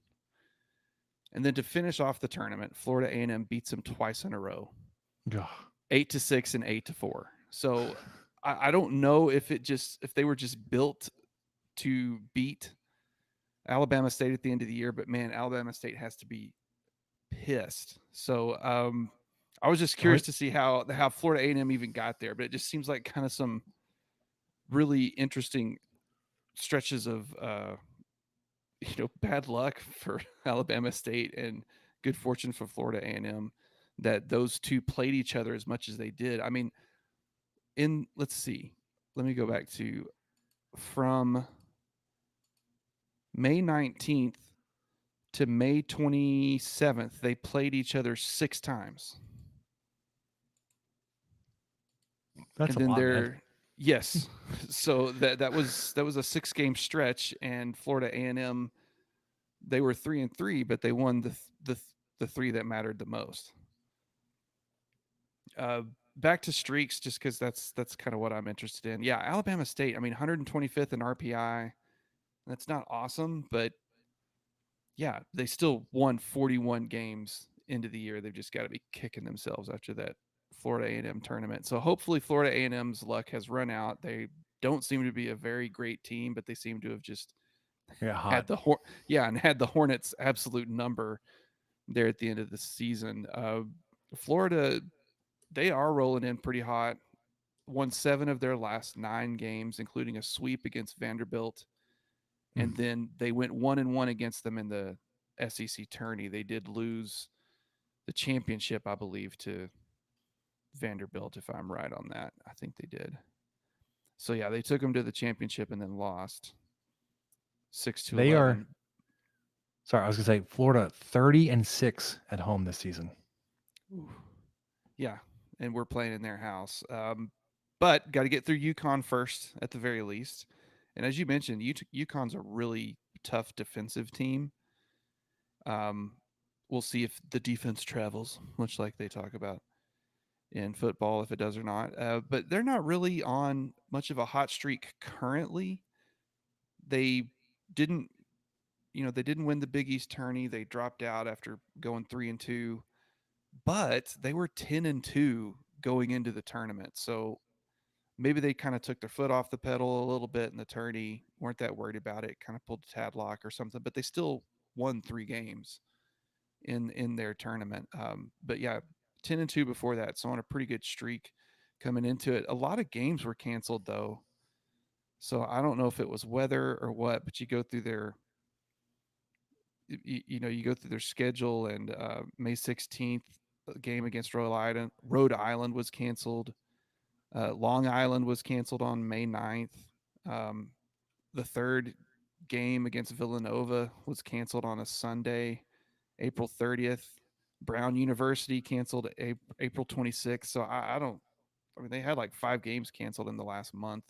And then to finish off the tournament, Florida A&M beats them twice in a row, 8-6 and 8-4. So I don't know if they were just built to beat Alabama State at the end of the year, but man, Alabama State has to be pissed. So I was just curious to see how Florida A&M even got there, but it just seems like kind of some really interesting stretches of bad luck for Alabama State and good fortune for Florida A&M that those two played each other as much as they did. I mean, let's see. Let me go back to from May 19th to May 27th, they played each other 6 times. That's and a then lot, man. Yes. So that was a 6-game stretch, and Florida A&M, they were 3-3, but they won the 3 that mattered the most. Back to streaks, just because that's kind of what I'm interested in. Yeah, Alabama State. I mean, 125th in RPI. That's not awesome, but yeah, they still won 41 games into the year. They've just got to be kicking themselves after that Florida A&M tournament. So hopefully Florida A&M's luck has run out. They don't seem to be a very great team, but they seem to have just had the Hornets' absolute number there at the end of the season. Florida, they are rolling in pretty hot. Won 7 of their last 9 games, including a sweep against Vanderbilt. And then they went 1-1 against them in the SEC tourney. They did lose the championship, I believe, to Vanderbilt, if I'm right on that. I think they did. So yeah, they took them to the championship and then lost 6-11. They are. Sorry, I was gonna say Florida 30-6 at home this season. Ooh. Yeah, and we're playing in their house. But got to get through UConn first, at the very least. And as you mentioned, UConn's a really tough defensive team. We'll see if the defense travels, much like they talk about in football, if it does or not. But they're not really on much of a hot streak currently. They didn't win the Big East tourney. They dropped out after going 3-2, but they were 10-2 going into the tournament. So maybe they kind of took their foot off the pedal a little bit in the tourney, weren't that worried about it, kind of pulled a Tadlock or something, but they still won 3 games in their tournament. But yeah, 10-2 before that, so on a pretty good streak coming into it. A lot of games were canceled though, so I don't know if it was weather or what, but you go through their schedule, and May 16th game against Rhode Island was canceled. Long Island was canceled on May 9th. The third game against Villanova was canceled on a Sunday, April 30th. Brown University canceled April 26th. So they had like 5 games canceled in the last month.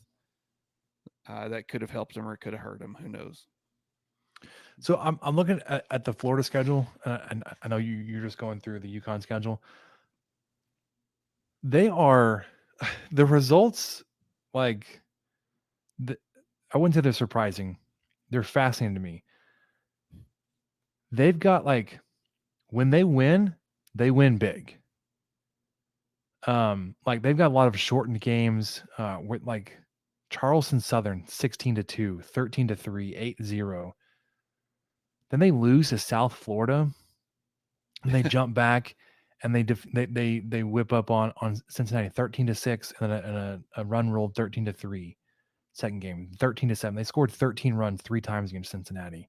That could have helped them or could have hurt them. Who knows? So I'm looking at the Florida schedule, and I know you're just going through the UConn schedule. They are the results, like I wouldn't say they're surprising. They're fascinating to me. They've got like when they win big. Like they've got a lot of shortened games. With like Charleston Southern 16-2, 13-3, 8-0. Then they lose to South Florida, and they jump back, and they whip up on Cincinnati 13-6, and then a run rolled 13-3. Second game 13-7. They scored 13 runs 3 times against Cincinnati.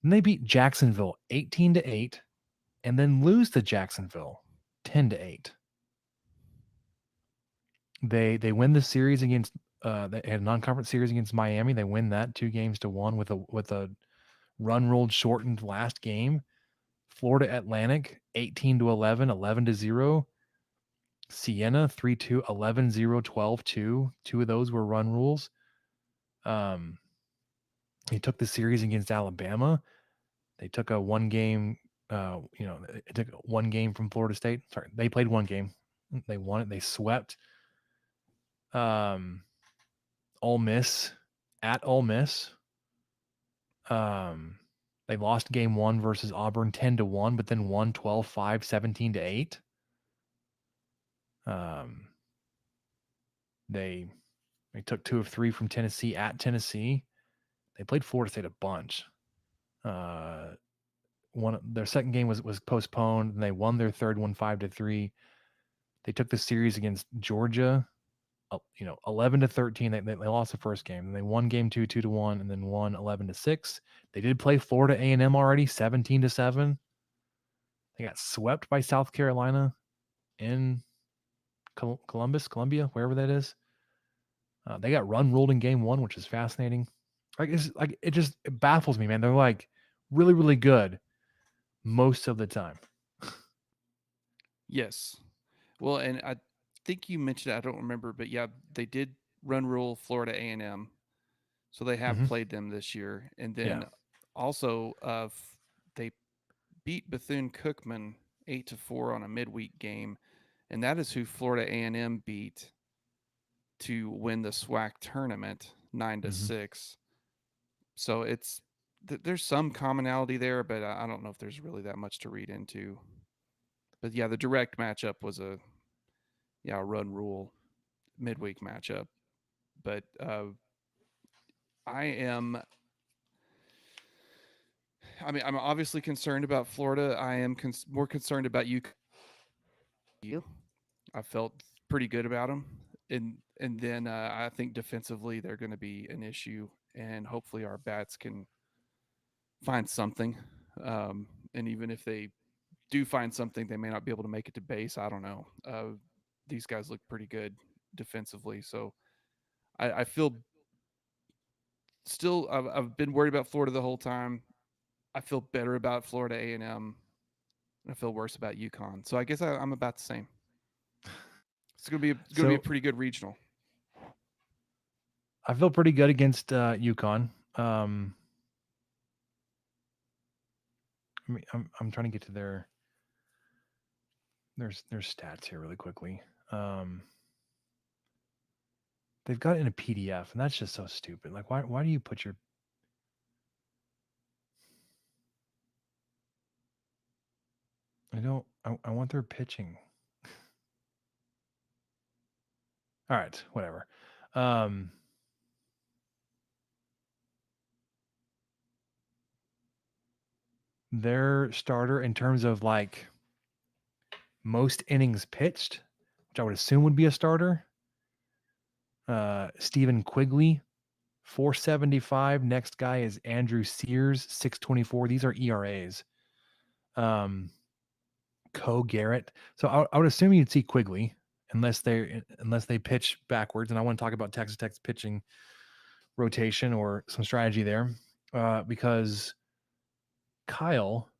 And they beat Jacksonville 18-8, and then lose to Jacksonville 10-8. They win the series against they had a non-conference series against Miami. They win that 2-1 with a run rolled shortened last game. Florida Atlantic 18-11, 11-0. Siena 3-2, 11-0, 12-2. 2 of those were run rules. He took the series against Alabama. They took a 1 game, it took 1 game from Florida State. Sorry, they played 1 game. They won it. They swept Ole Miss at Ole Miss. They lost game 1 versus Auburn 10-1, but then won 12-5, 17-8. They took 2 of 3 from Tennessee at Tennessee. They played Florida State a bunch. Their second game was postponed, and they won their third one 5-3. They took the series against Georgia, 11-13. They lost the first game, and they won game 2 2-1, and then won 11-6. They did play Florida A&M already 17-7. They got swept by South Carolina in Columbia, wherever that is. They got run rolled in game 1, which is fascinating. It baffles me, man. They're like really, really good most of the time. Yes. Well, and I think you mentioned it, I don't remember, but yeah, they did run rule Florida A&M. So they have played them this year. And then also they beat Bethune-Cookman 8-4 on a midweek game. And that is who Florida A&M beat to win the SWAC tournament 9-6. So there's some commonality there, but I don't know if there's really that much to read into. But yeah, the direct matchup was a run rule midweek matchup. But I'm obviously concerned about Florida. I am more concerned about you. I felt pretty good about them. And then I think defensively they're going to be an issue, and hopefully our bats can find something. And even if they do find something, they may not be able to make it to base. I don't know. These guys look pretty good defensively. So I feel still, I've been worried about Florida the whole time. I feel better about Florida A&M, and I feel worse about UConn. So I guess I'm about the same. It's going to be a pretty good regional. I feel pretty good against UConn. I'm trying to get to their stats here really quickly. They've got it in a PDF, and that's just so stupid. Like, why do you put your... I want their pitching. All right, whatever. Their starter in terms of like most innings pitched, which I would assume would be a starter, Stephen Quigley, 475. Next guy is Andrew Sears, 624. These are ERAs. Co Garrett. So I would assume you'd see Quigley unless they pitch backwards. And I want to talk about Texas Tech's pitching rotation or some strategy there, because Kyle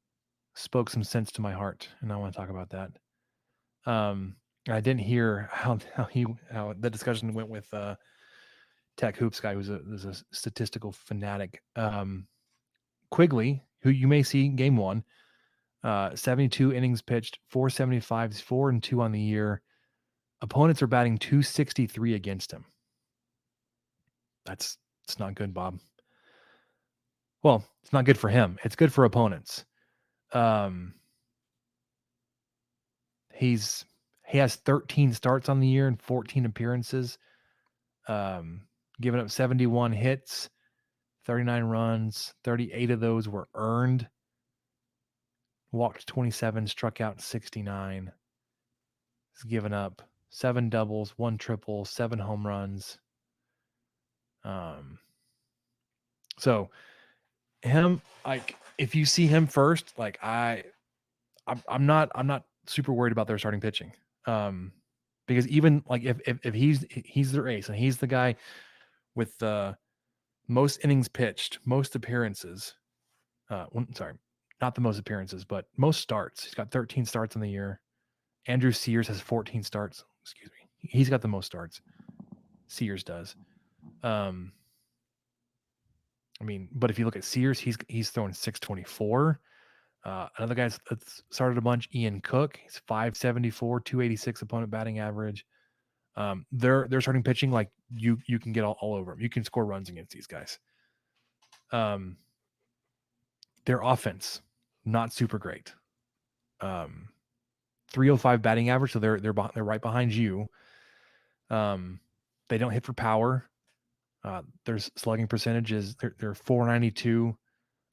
spoke some sense to my heart, and I want to talk about that. I didn't hear how the discussion went with Tech Hoops guy who's a statistical fanatic. Quigley, who you may see in game 1, 72 innings pitched, 475s, 4-2 on the year. Opponents are batting 263 against him. It's not good, Bob. Well, it's not good for him. It's good for opponents. He has 13 starts on the year and 14 appearances. Giving up 71 hits, 39 runs, 38 of those were earned. Walked 27, struck out 69. He's given up 7 doubles, 1 triple, 7 home runs. So him, like, if you see him first, like I'm not super worried about their starting pitching. Because even like if he's their ace and he's the guy with the most innings pitched, most appearances. Sorry, not the most appearances, but most starts. He's got 13 starts in the year. Andrew Sears has 14 starts. Excuse me. He's got the most starts. Sears does. I mean, but if you look at Sears, he's throwing 624. Another guy that's started a bunch, Ian Cook. He's 574, 286 opponent batting average. They're starting pitching like you can get all over them. You can score runs against these guys. Their offense, not super great. 305 batting average, so they're right behind you. They don't hit for power. Their slugging percentages, they're 492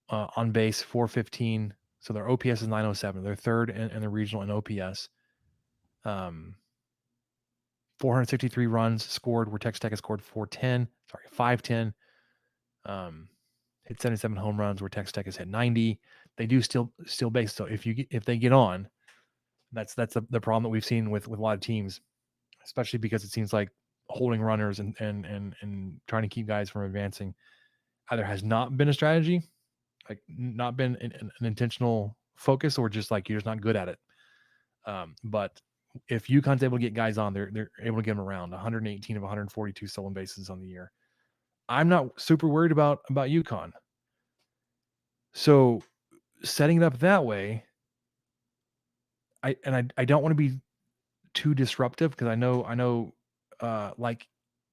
on base, 415. So their OPS is 907. They're third in the regional in OPS. 463 runs scored, where Texas Tech has scored 510. Hit 77 home runs, where Texas Tech has hit 90. They do still base. So if they get on, that's the problem that we've seen with a lot of teams, especially because it seems like holding runners and trying to keep guys from advancing either has not been a strategy, like not been an intentional focus, or just like you're just not good at it. But if UConn's able to get guys on, they're able to get them around 118 of 142 stolen bases on the year. I'm not super worried about UConn. So setting it up that way, I don't want to be too disruptive, because I know like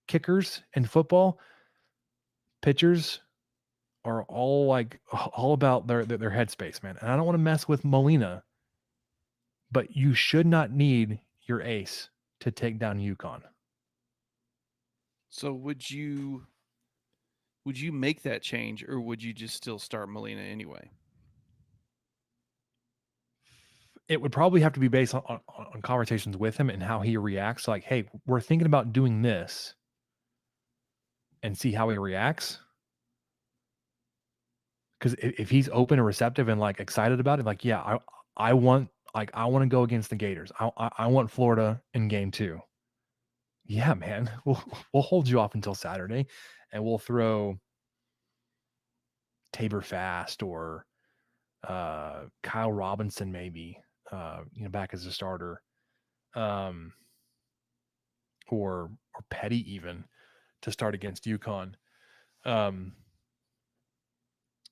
kickers in football, pitchers are all about their headspace, man. And I don't want to mess with Molina, but you should not need your ace to take down UConn. So would you make that change, or would you just still start Molina anyway? It would probably have to be based on conversations with him and how he reacts. Like, hey, we're thinking about doing this, and see how he reacts. Because if he's open and receptive and like excited about it, like, yeah, I want to go against the Gators. I want Florida in game 2. Yeah, man, we'll hold you off until Saturday, and we'll throw Tabor Fast or Kyle Robinson maybe, back as a starter, or Petty even to start against UConn.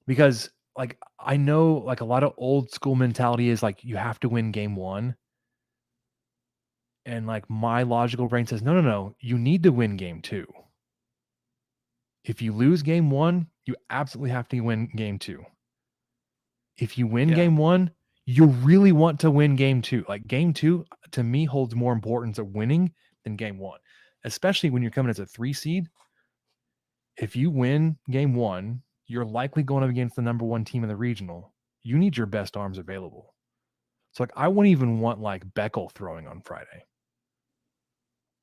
Because like I know like a lot of old school mentality is like you have to win game 1. And like my logical brain says, no, you need to win game 2. If you lose game 1, you absolutely have to win game 2. If you win game 1, you really want to win game 2. Like game 2 to me holds more importance of winning than game 1, especially when you're coming as a 3 seed. If you win game 1, you're likely going up against the number 1 team in the regional. You need your best arms available. So like I wouldn't even want like Beckel throwing on Friday.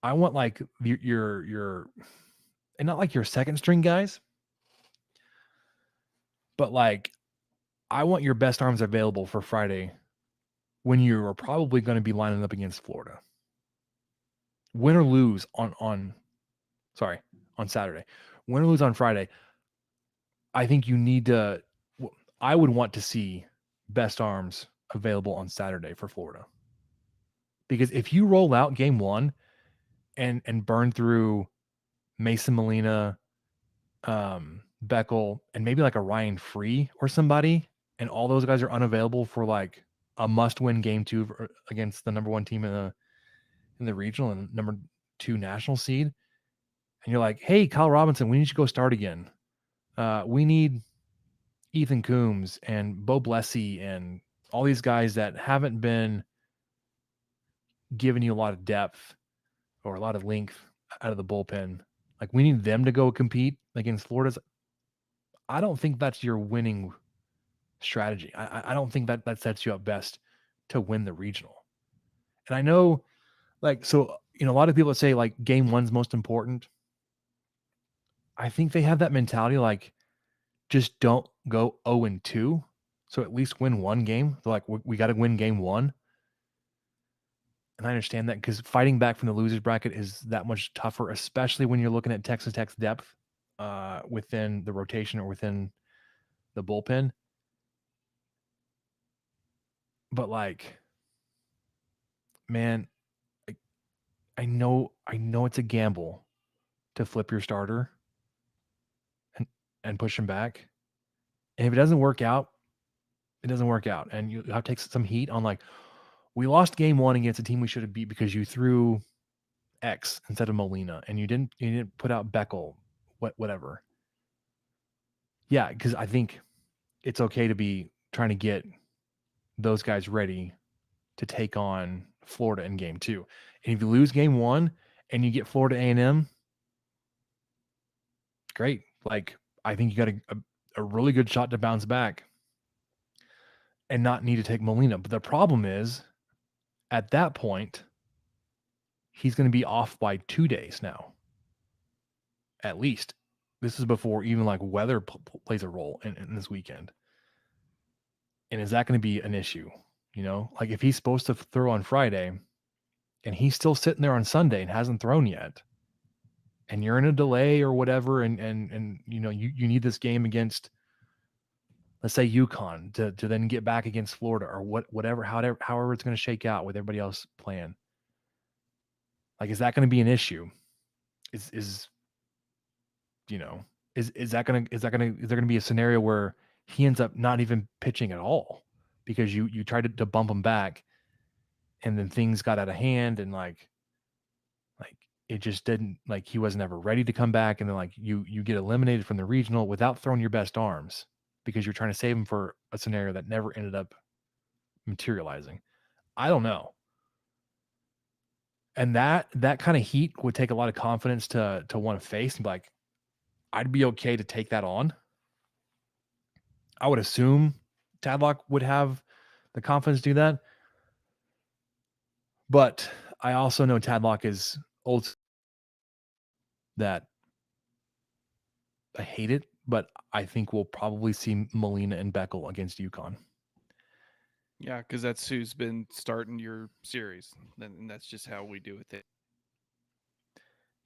I want like your and not like your second string guys, but like I want your best arms available for Friday when you are probably going to be lining up against Florida. Win or lose on Saturday. Win or lose on Friday, I think you need to, I would want to see best arms available on Saturday for Florida. Because if you roll out game 1 and burn through Mason Molina, Beckel, and maybe like a Ryan Free or somebody, and all those guys are unavailable for like a must-win game 2 against the number 1 team in the regional and number 2 national seed, and you're like, hey, Kyle Robinson, we need you to go start again. We need Ethan Coombs and Bo Blessey and all these guys that haven't been giving you a lot of depth or a lot of length out of the bullpen. Like, we need them to go compete against Florida's. I don't think that's your winning strategy. I don't think that sets you up best to win the regional. And I know, like, so, a lot of people say like game 1's most important. I think they have that mentality, like, just don't go 0-2. So at least win 1 game. They're like, we got to win game 1. And I understand that, because fighting back from the losers bracket is that much tougher, especially when you're looking at Texas Tech's depth within the rotation or within the bullpen. But like, man, I know it's a gamble to flip your starter and push him back. And if it doesn't work out, it doesn't work out. And you have to take some heat on, like, we lost game 1 against a team we should have beat because you threw X instead of Molina, and you didn't put out Beckel, whatever. Yeah, because I think it's okay to be trying to get those guys ready to take on Florida in game 2. And if you lose game 1 and you get Florida A&M, great. Like, I think you got a really good shot to bounce back and not need to take Molina. But the problem is, at that point, he's going to be off by 2 days now, at least. This is before even like weather plays a role in this weekend. And is that going to be an issue? Like, if he's supposed to throw on Friday and he's still sitting there on Sunday and hasn't thrown yet, and you're in a delay or whatever, and you need this game against, let's say, UConn to then get back against Florida or however it's going to shake out with everybody else playing. Like, is that going to be an issue? Is there going to be a scenario where he ends up not even pitching at all because you tried to bump him back, and then things got out of hand, and like it just didn't, like, he wasn't ever ready to come back, and then like you get eliminated from the regional without throwing your best arms because you're trying to save him for a scenario that never ended up materializing. I don't know. And that kind of heat would take a lot of confidence to want to face and be like, I'd be okay to take that on. I would assume Tadlock would have the confidence to do that. But I also know Tadlock is old. That I hate it, but I think we'll probably see Molina and Beckel against UConn. Yeah, because that's who's been starting your series, and that's just how we do it.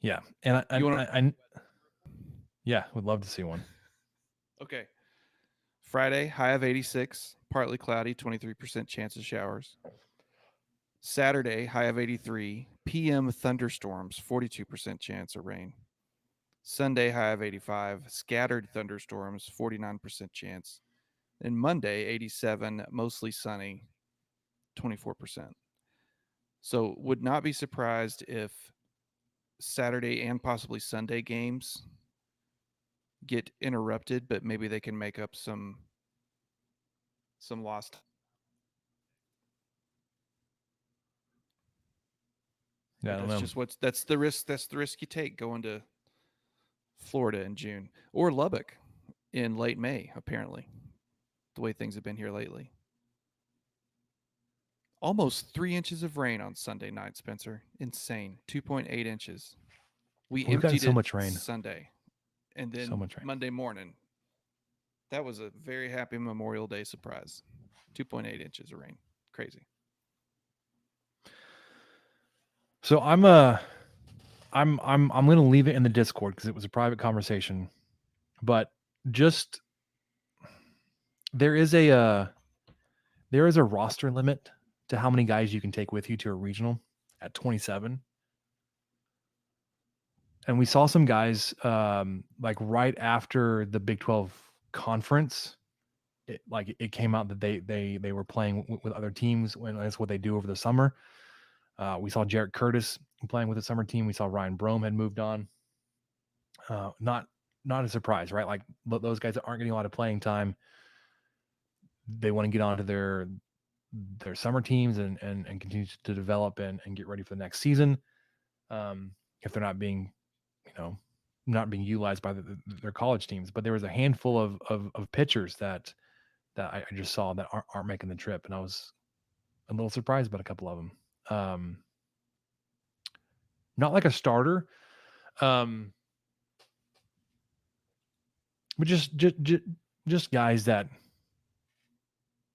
Yeah, and I yeah, would love to see one. Okay. Friday, high of 86, partly cloudy, 23% chance of showers. Saturday, high of 83, PM thunderstorms, 42% chance of rain. Sunday, high of 85, scattered thunderstorms, 49% chance. And Monday, 87, mostly sunny, 24%. So would not be surprised if Saturday and possibly Sunday games get interrupted, but maybe they can make up some lost. Yeah, I don't know. That's the risk. That's the risk you take going to Florida in June, or Lubbock in late May, apparently, the way things have been here lately. Almost 3 inches of rain on Sunday night, Spencer. Insane. 2.8 inches. We've gotten so much rain Sunday, and then so much rain. Monday morning. That was a very happy Memorial Day surprise. 2.8 inches of rain. Crazy. So I'm going to leave it in the Discord because it was a private conversation, but just there is a roster limit to how many guys you can take with you to a regional at 27. And we saw some guys like right after the Big 12 conference. It came out that they were playing with other teams when that's what they do over the summer. We saw Jarrett Curtis playing with the summer team. We saw Ryan Brome had moved on. Not a surprise, right? Like those guys that aren't getting a lot of playing time, they want to get onto their summer teams and continue to develop and get ready for the next season. If they're not being utilized by their college teams. But there was a handful of pitchers that I just saw that aren't making the trip, and I was a little surprised about a couple of them. Not like a starter, but just guys that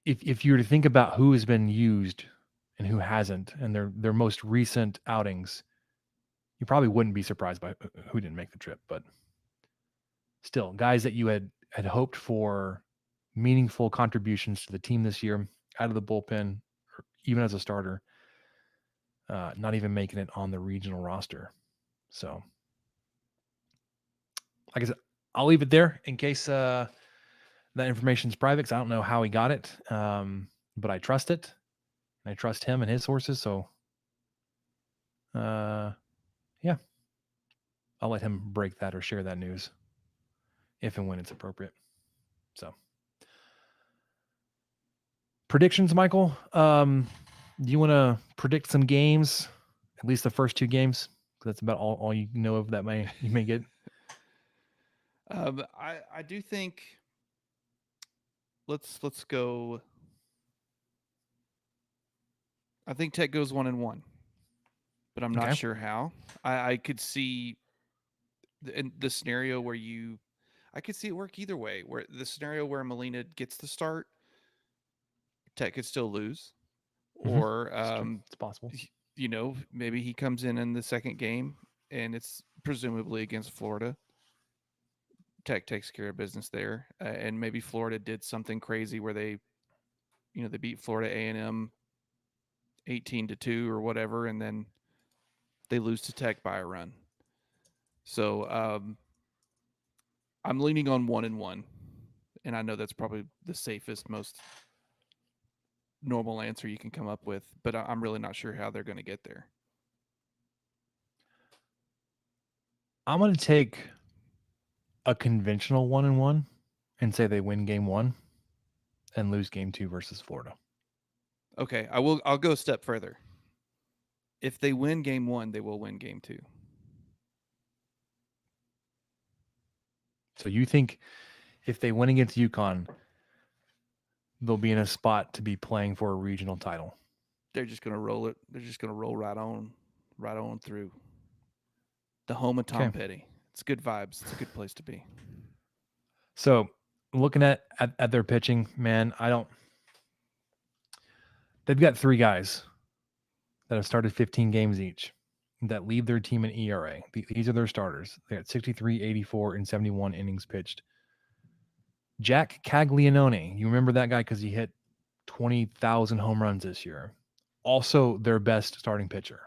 if you were to think about who has been used and who hasn't, and their most recent outings, you probably wouldn't be surprised by who didn't make the trip. But still, guys that you had hoped for meaningful contributions to the team this year out of the bullpen, or even as a starter, not even making it on the regional roster. So, like I said, I'll leave it there in case that information is private, because I don't know how he got it, but I trust it. I trust him and his sources. So, yeah, I'll let him break that or share that news if and when it's appropriate. So, predictions, Michael. Do you want to predict some games, at least the first two games? Because that's about all you know of that you may get. I do think let's go. I think Tech goes 1-1, but I'm not sure how. I could see the scenario where I could see it work either way. Where the scenario where Molina gets the start, Tech could still lose, or it's possible. Maybe he comes in the second game and it's presumably against Florida. Tech takes care of business there, and maybe Florida did something crazy where they beat Florida A&M 18-2 or whatever, and then they lose to Tech by a run. So I'm leaning on 1-1, and I know that's probably the safest, most normal answer you can come up with, but I'm really not sure how they're going to get there. I'm going to take a conventional 1-1 and say they win game 1 and lose game 2 versus Florida. Okay, I'll go a step further. If they win game 1, they will win game 2. So you think if they win against UConn, they'll be in a spot to be playing for a regional title? They're just going to roll it. They're just going to roll right on through. The home of Tom Petty. It's good vibes. It's a good place to be. So looking at their pitching, man, they've got 3 guys that have started 15 games each that lead their team in ERA. These are their starters. They got 63, 84, and 71 innings pitched. Jack Caglianone, you remember that guy because he hit 20,000 home runs this year. Also their best starting pitcher.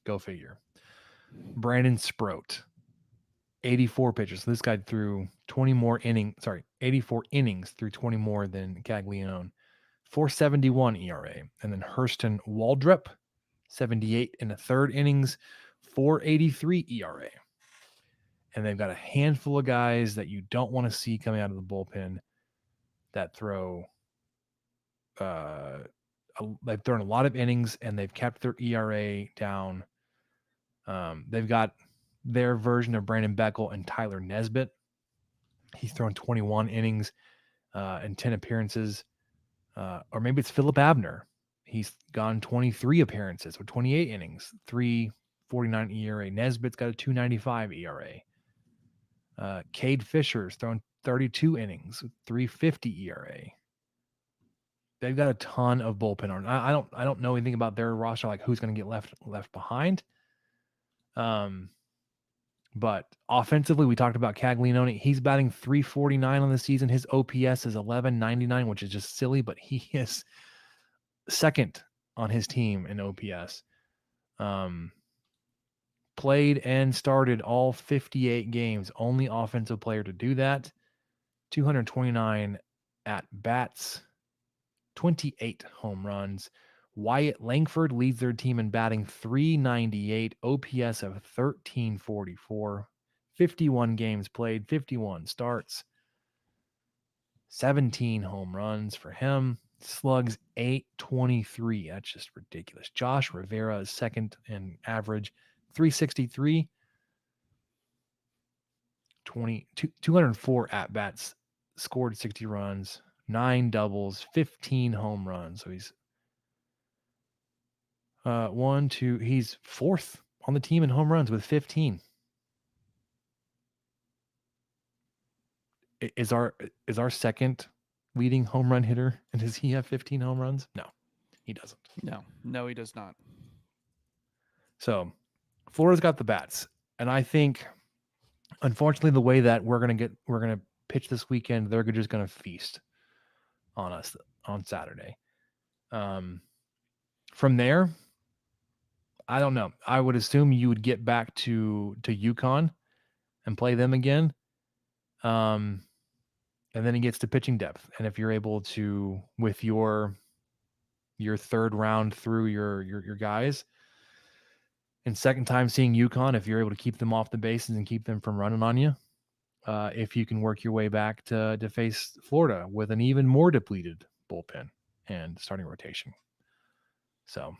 Go figure. Brandon Sproat, 84 pitches. So this guy threw 84 innings through 20 more than Caglianone. 4.71 ERA. And then Hurston Waldrep, 78 in the third innings, 4.83 ERA. And they've got a handful of guys that you don't want to see coming out of the bullpen that throw. They've thrown a lot of innings and they've kept their ERA down. They've got their version of Brandon Beckel and Tyler Nesbitt. He's thrown 21 innings and 10 appearances. Or maybe it's Philip Abner. He's gone 23 appearances with 28 innings, 3.49 ERA. Nesbitt's got a 2.95 ERA. Cade Fisher's thrown 32 innings with 3.50 ERA. They've got a ton of bullpen arms. I don't know anything about their roster, like who's going to get left behind. But offensively, we talked about Caglianone. He's batting 349 on the season. His OPS is 1199, which is just silly, but he is second on his team in OPS. played and started all 58 games. Only offensive player to do that. 229 at bats, 28 home runs. Wyatt Langford leads their team in batting, 398, OPS of 1344, 51 games played, 51 starts, 17 home runs for him. Slugs 823. That's just ridiculous. Josh Rivera is second in average, 363, 204 at bats, scored 60 runs, 9 doubles, 15 home runs. So he's he's fourth on the team in home runs with 15. Is our second leading home run hitter, and does he have 15 home runs? No, he doesn't. No, he does not. So Florida's got the bats, and I think, unfortunately, the way that we're gonna pitch this weekend, they're just gonna feast on us on Saturday. From there, I don't know. I would assume you would get back to UConn and play them again. And then it gets to pitching depth. And if you're able to, with your third round through your guys, and second time seeing UConn, if you're able to keep them off the bases and keep them from running on you, if you can work your way back to face Florida with an even more depleted bullpen and starting rotation. So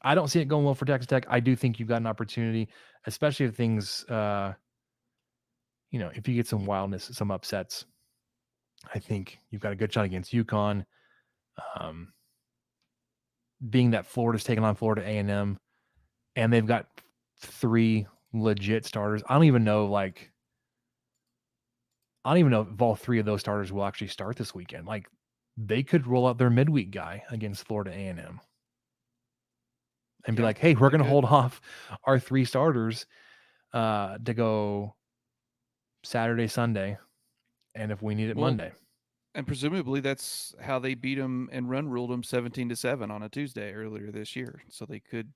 I don't see it going well for Texas Tech. I do think you've got an opportunity, especially if things, if you get some wildness, some upsets. I think you've got a good shot against UConn. Being that Florida's taking on Florida A&M, and they've got 3 legit starters. I don't even know if all 3 of those starters will actually start this weekend. Like, they could roll out their midweek guy against Florida A&M and be like, hey, we're going to hold off our 3 starters to go Saturday, Sunday, and if we need it, Monday. And presumably that's how they beat them and ruled them 17-7 on a Tuesday earlier this year. So they could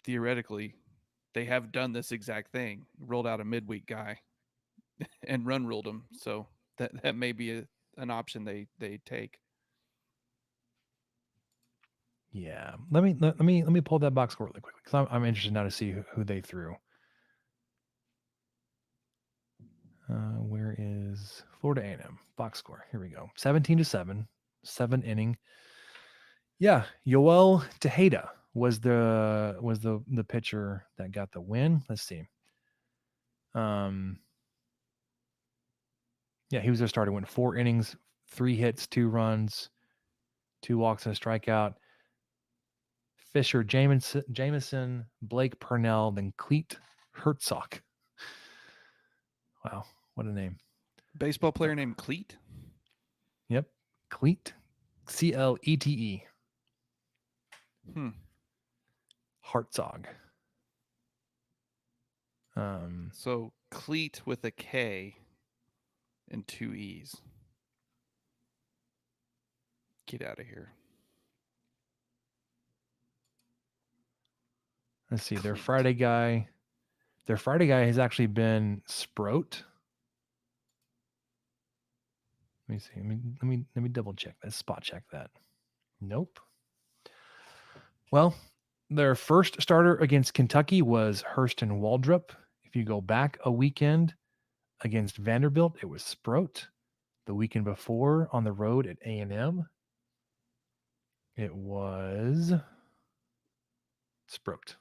theoretically, they have done this exact thing, rolled out a midweek guy and ruled them. So that may be an option they take. Yeah, let me pull that box score really quickly because I'm interested now to see who they threw. Where is Florida A&M box score? Here we go. 17-7, 7 inning. Yeah, Yoel Tejeda was the pitcher that got the win. Let's see. Yeah, he was their starter. Went 4 innings, 3 hits, 2 runs, 2 walks and a strikeout. Fisher, Jameson, Blake Purnell, then Cleet Herzog. Wow, what a name. Baseball player named Cleet? Yep, Cleet, Clete. Herzog. So Cleet with a K and 2 E's. Get out of here. Let's see. Their Friday guy has actually been Sproat. Let me see. Let me double check that. Spot check that. Nope. Well, their first starter against Kentucky was Hurston Waldrop. If you go back a weekend against Vanderbilt, it was Sproat. The weekend before on the road at A&M, it was Sproat.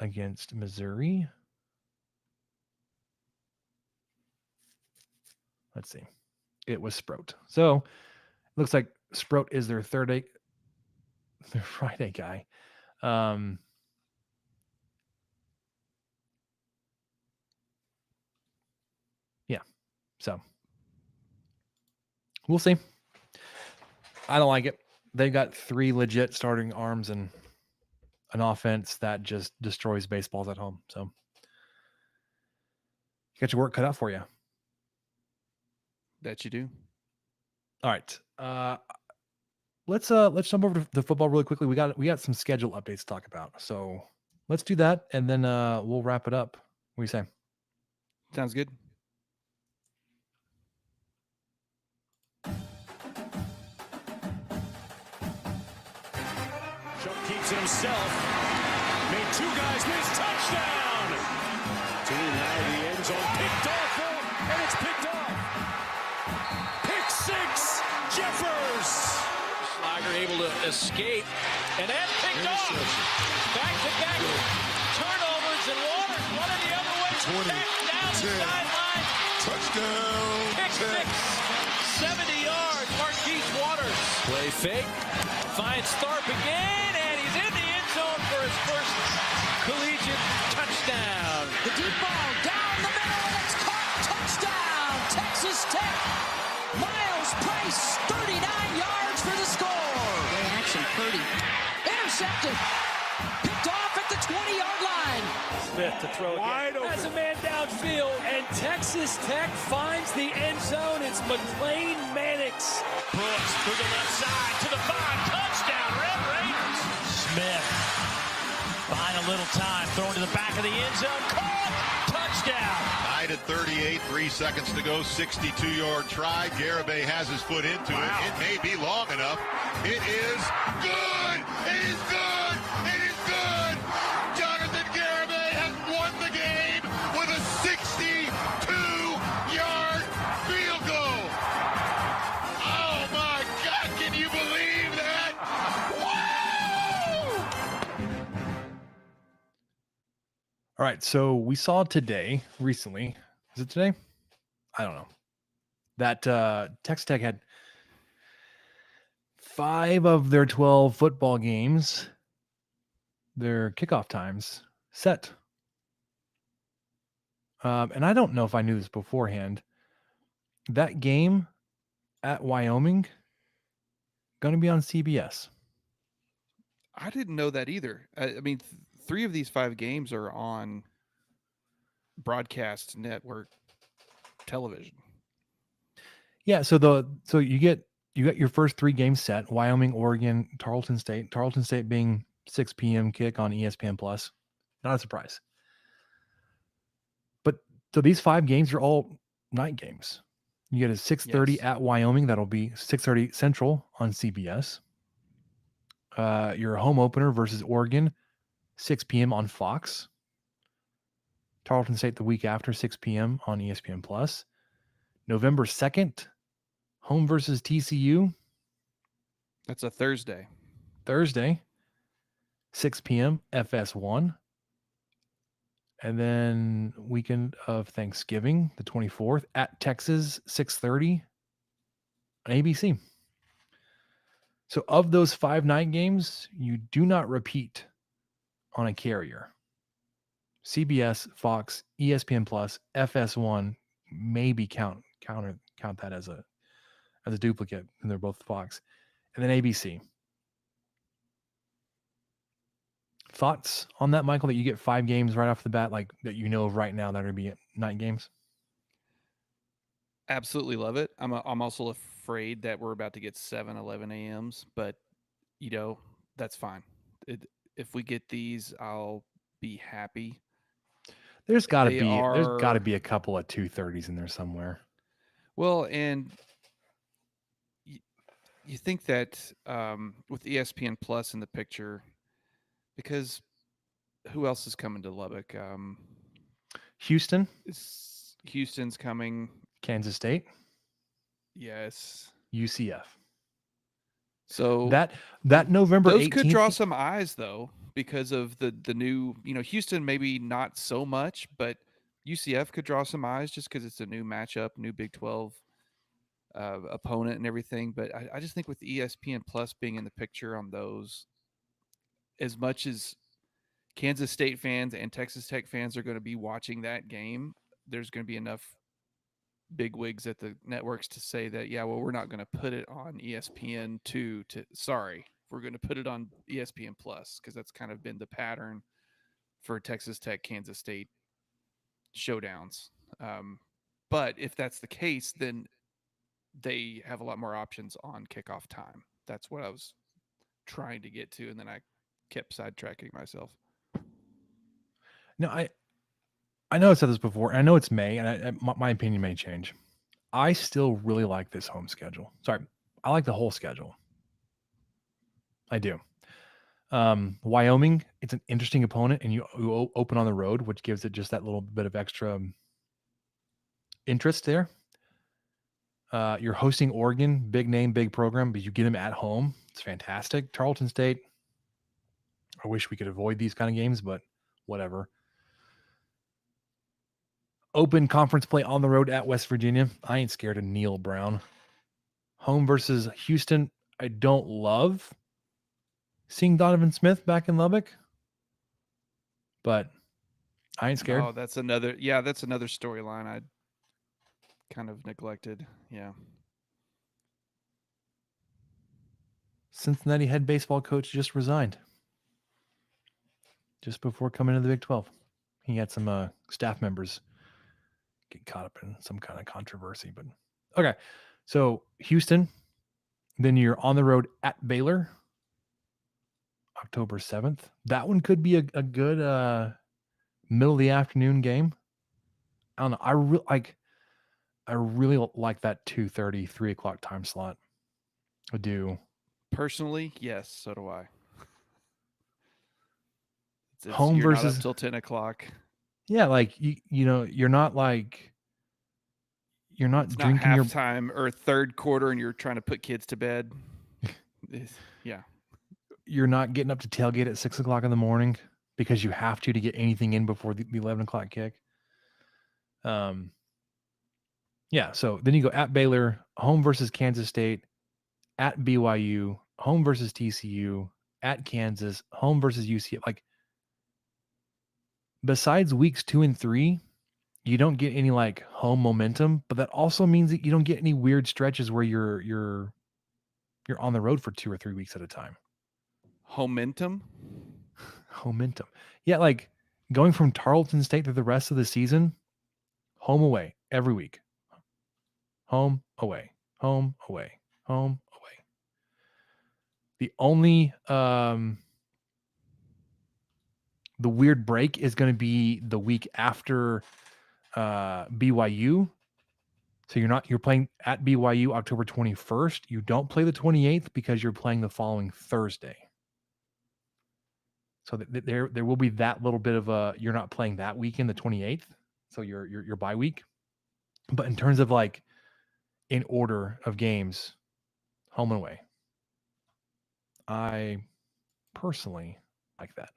Against Missouri. Let's see. It was Sproat. So it looks like Sproat is their their Friday guy. Yeah. So we'll see. I don't like it. They've got 3 legit starting arms and an offense that just destroys baseballs at home. So you got your work cut out for you. That you do. All right. let's jump over to the football really quickly. We got some schedule updates to talk about. So let's do that, and then we'll wrap it up. What do you say? Sounds good. Chubb keeps it himself. Made two guys miss. Touchdown! To now the end zone. Picked off, and it's picked off. Pick six. Jeffers. Schlager able to escape. And then picked off. Back-to-back turnovers, and Waters running the other way. 20, Back down the 10. sideline. Touchdown. Pick six. 70 yards. Marquise Waters. Play fake. Finds Tharp again, and he's in the end zone for his first collegiate touchdown. The deep ball down the middle, and it's caught. Touchdown, Texas Tech. Miles Price, 39 yards for the score. Great action, Purdy. Intercepted. Picked off at the 20-yard line. Smith to throw again. Has a man downfield, and Texas Tech finds the end zone. It's McLean Mannix. Brooks to the left side, to the 5, touchdown, Red Raiders. Smith, buying a little time, throwing to the back of the end zone, caught, touchdown. Tied at 38, 3 seconds to go, 62-yard try. Garibay has his foot into it. It may be long enough. It is good! It is good! It is good! Jonathan Garibay has won the game with a 62-yard field goal! Oh my God, can you believe that? Woo! All right, so we saw recently, is it today? I don't know. That Texas Tech had 5 of their 12 football games, their kickoff times set. And I don't know if I knew this beforehand. That game at Wyoming going to be on CBS. I didn't know that either. I mean, 3 of these 5 games are on broadcast network television. Yeah, so you got your first 3 games set: Wyoming, Oregon, Tarleton State. Tarleton State being 6 p.m. kick on ESPN Plus. Not a surprise. But so these 5 games are all night games. You get a 6:30 Yes. at Wyoming. That'll be 6:30 Central on CBS. Your home opener versus Oregon, 6 p.m. on Fox. Tarleton State the week after, 6 p.m. on ESPN Plus. November 2nd, home versus TCU, That's a Thursday. Thursday, 6 p.m. FS1. And then weekend of Thanksgiving, the 24th, at Texas, 6:30 on ABC. So of those 5 night games, you do not repeat on a carrier. CBS, Fox, ESPN Plus, FS1, maybe count that as a duplicate, and they're both Fox, and then ABC. Thoughts on that, Michael? That you get 5 games right off the bat, like that you know of right now that are going to be night games. Absolutely love it. I'm also afraid that we're about to get 7-11 a.m.s, but that's fine. If we get these, I'll be happy. There's got to They be a couple of 2:30s in there somewhere. Well, and you think that with ESPN Plus in the picture, because who else is coming to Lubbock? Houston, Houston's coming. Kansas State, Yes. UCF. So That November those 18th could draw some eyes, though, because of the new, Houston maybe not so much, but UCF could draw some eyes just because it's a new matchup, new Big 12 opponent and everything. But I just think with ESPN Plus being in the picture on those, as much as Kansas State fans and Texas Tech fans are going to be watching that game, there's going to be enough big wigs at the networks to say that, yeah, well, we're not going to put it on ESPN we're going to put it on ESPN Plus, because that's kind of been the pattern for Texas Tech, Kansas State showdowns. But if that's the case, then they have a lot more options on kickoff time. that's what I was trying to get to, and then I kept sidetracking myself. No, I know I said this before, and I know it's May, and my opinion may change. I still really like this home schedule. Sorry, I like the whole schedule. I do. Wyoming, it's an interesting opponent, and you open on the road, which gives it just that little bit of extra interest there. You're hosting Oregon, big name, big program, but you get them at home. It's fantastic. Tarleton State, I wish we could avoid these kind of games, but whatever. Open conference play on the road at West Virginia. I ain't scared of Neil Brown. Home versus Houston. I don't love seeing Donovan Smith back in Lubbock, but I ain't scared. Oh, that's another storyline I kind of neglected. Yeah. Cincinnati head baseball coach just resigned just before coming to the Big 12. He had some staff members get caught up in some kind of controversy, but okay. So Houston, then you're on the road at Baylor, October 7th. That one could be a good middle of the afternoon game. I don't know. I really like that 2:30, 3 o'clock time slot. I do. Personally, yes, so do I. Home you're versus not up till 10 o'clock. Yeah, like you know, you're not It's drinking not halftime or third quarter, and you're trying to put kids to bed. Yeah. You're not getting up to tailgate at 6 o'clock in the morning because you have to get anything in before the 11 o'clock kick. Yeah. So then you go at Baylor, home versus Kansas State, at BYU, home versus TCU, at Kansas, home versus UCF. Like, besides weeks 2 and 3, you don't get any like home momentum, but that also means that you don't get any weird stretches where you're on the road for 2 or 3 weeks at a time. Momentum. Yeah, like going from Tarleton State through the rest of the season, home away every week. Home away, home away, home away. The only the weird break is going to be the week after BYU. So you're playing at BYU October 21st. You don't play the 28th because you're playing the following Thursday. So there will be that little bit of you're not playing that weekend, the 28th. So your bye week. But in terms of like in order of games, home and away, I personally like that.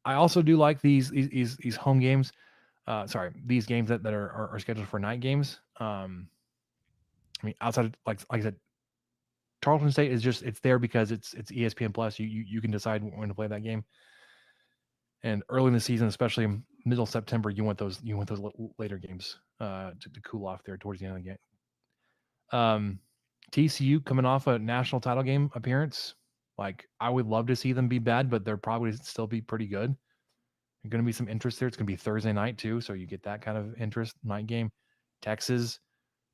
I also do like these home games. These games that are scheduled for night games. I mean, outside of, like I said, Tarleton State is just, it's there because it's ESPN Plus. You can decide when to play that game. And early in the season, especially middle September, you want those later games to cool off there towards the end of the game. TCU coming off a national title game appearance. Like, I would love to see them be bad, but they're probably still be pretty good. There's going to be some interest there. It's going to be Thursday night too, so you get that kind of interest. Night game. Texas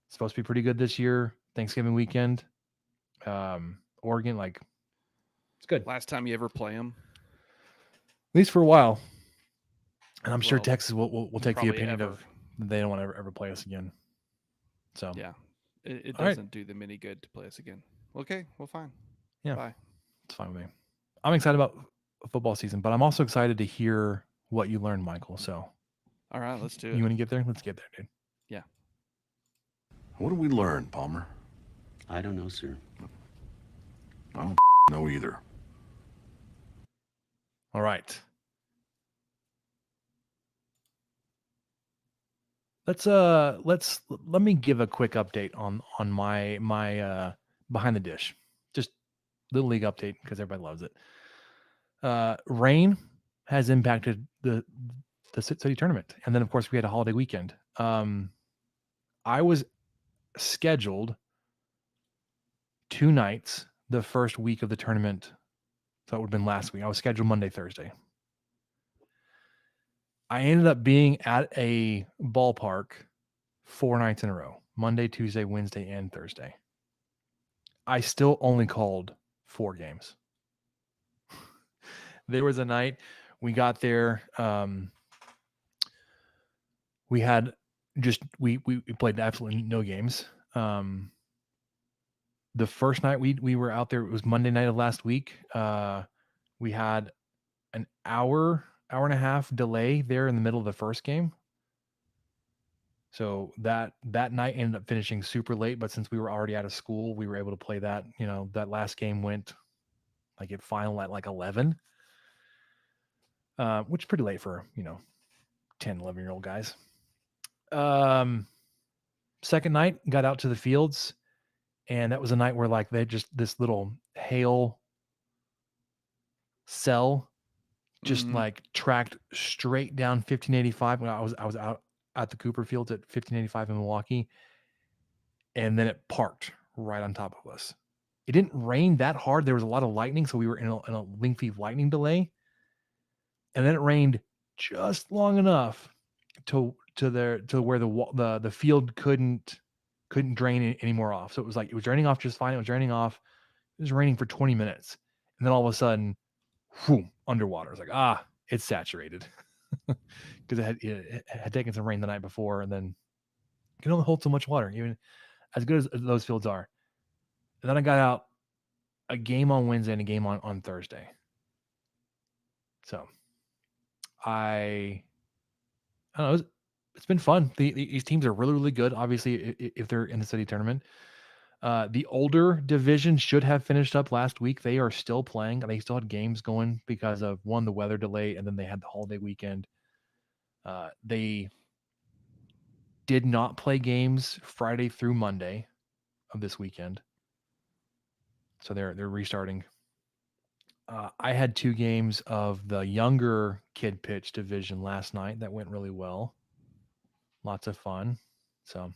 supposed to be pretty good this year. Thanksgiving weekend. Oregon, like, it's good. Last time you ever play them? At least for a while. And I'm sure Texas will take the opinion of they don't want to ever play us again. So yeah, it doesn't do them any good to play us again. Okay, well, fine. Yeah, bye. It's fine with me. I'm excited about football season, but I'm also excited to hear what you learned, Michael. So, all right, let's do it. You want to get there? Let's get there, dude. Yeah. What did we learn, Palmer? I don't know, sir. I don't know either. All right. Let me give a quick update on my behind the dish. Just little league update because everybody loves it. Rain has impacted the city tournament, and then of course we had a holiday weekend. I was scheduled 2 nights the first week of the tournament, so it would have been last week. I was scheduled Monday, Thursday. I ended up being at a ballpark 4 nights in a row, Monday, Tuesday, Wednesday, and Thursday. I still only called 4 games. There was a night we got there. We had we played absolutely no games. The first night we were out there, it was Monday night of last week. We had an hour and a half delay there in the middle of the first game. So that night ended up finishing super late, but since we were already out of school, we were able to play that. That last game went like at final at like 11, which is pretty late for 10, 11-year-old guys. Second night, got out to the fields, and that was a night where like they just this little hail cell just like tracked straight down 1585 when I was out at the Cooper Fields at 1585 in Milwaukee, and then it parked right on top of us. It didn't rain that hard. There was a lot of lightning, so we were in a lengthy lightning delay, and then it rained just long enough to where the field couldn't drain any more off. So it was like it was draining off just fine. It was draining off. It was raining for 20 minutes, and then all of a sudden, whoom, underwater. It's like it's saturated. Because it had taken some rain the night before, and then you can only hold so much water, even as good as those fields are. And then I got out a game on Wednesday and a game on Thursday. So I don't know. It's been fun. These teams are really, really good. Obviously, if they're in the city tournament. The older division should have finished up last week. They are still playing. They still had games going because of the weather delay, and then they had the holiday weekend. They did not play games Friday through Monday of this weekend, so they're restarting. I had 2 games of the younger kid pitch division last night that went really well. Lots of fun. So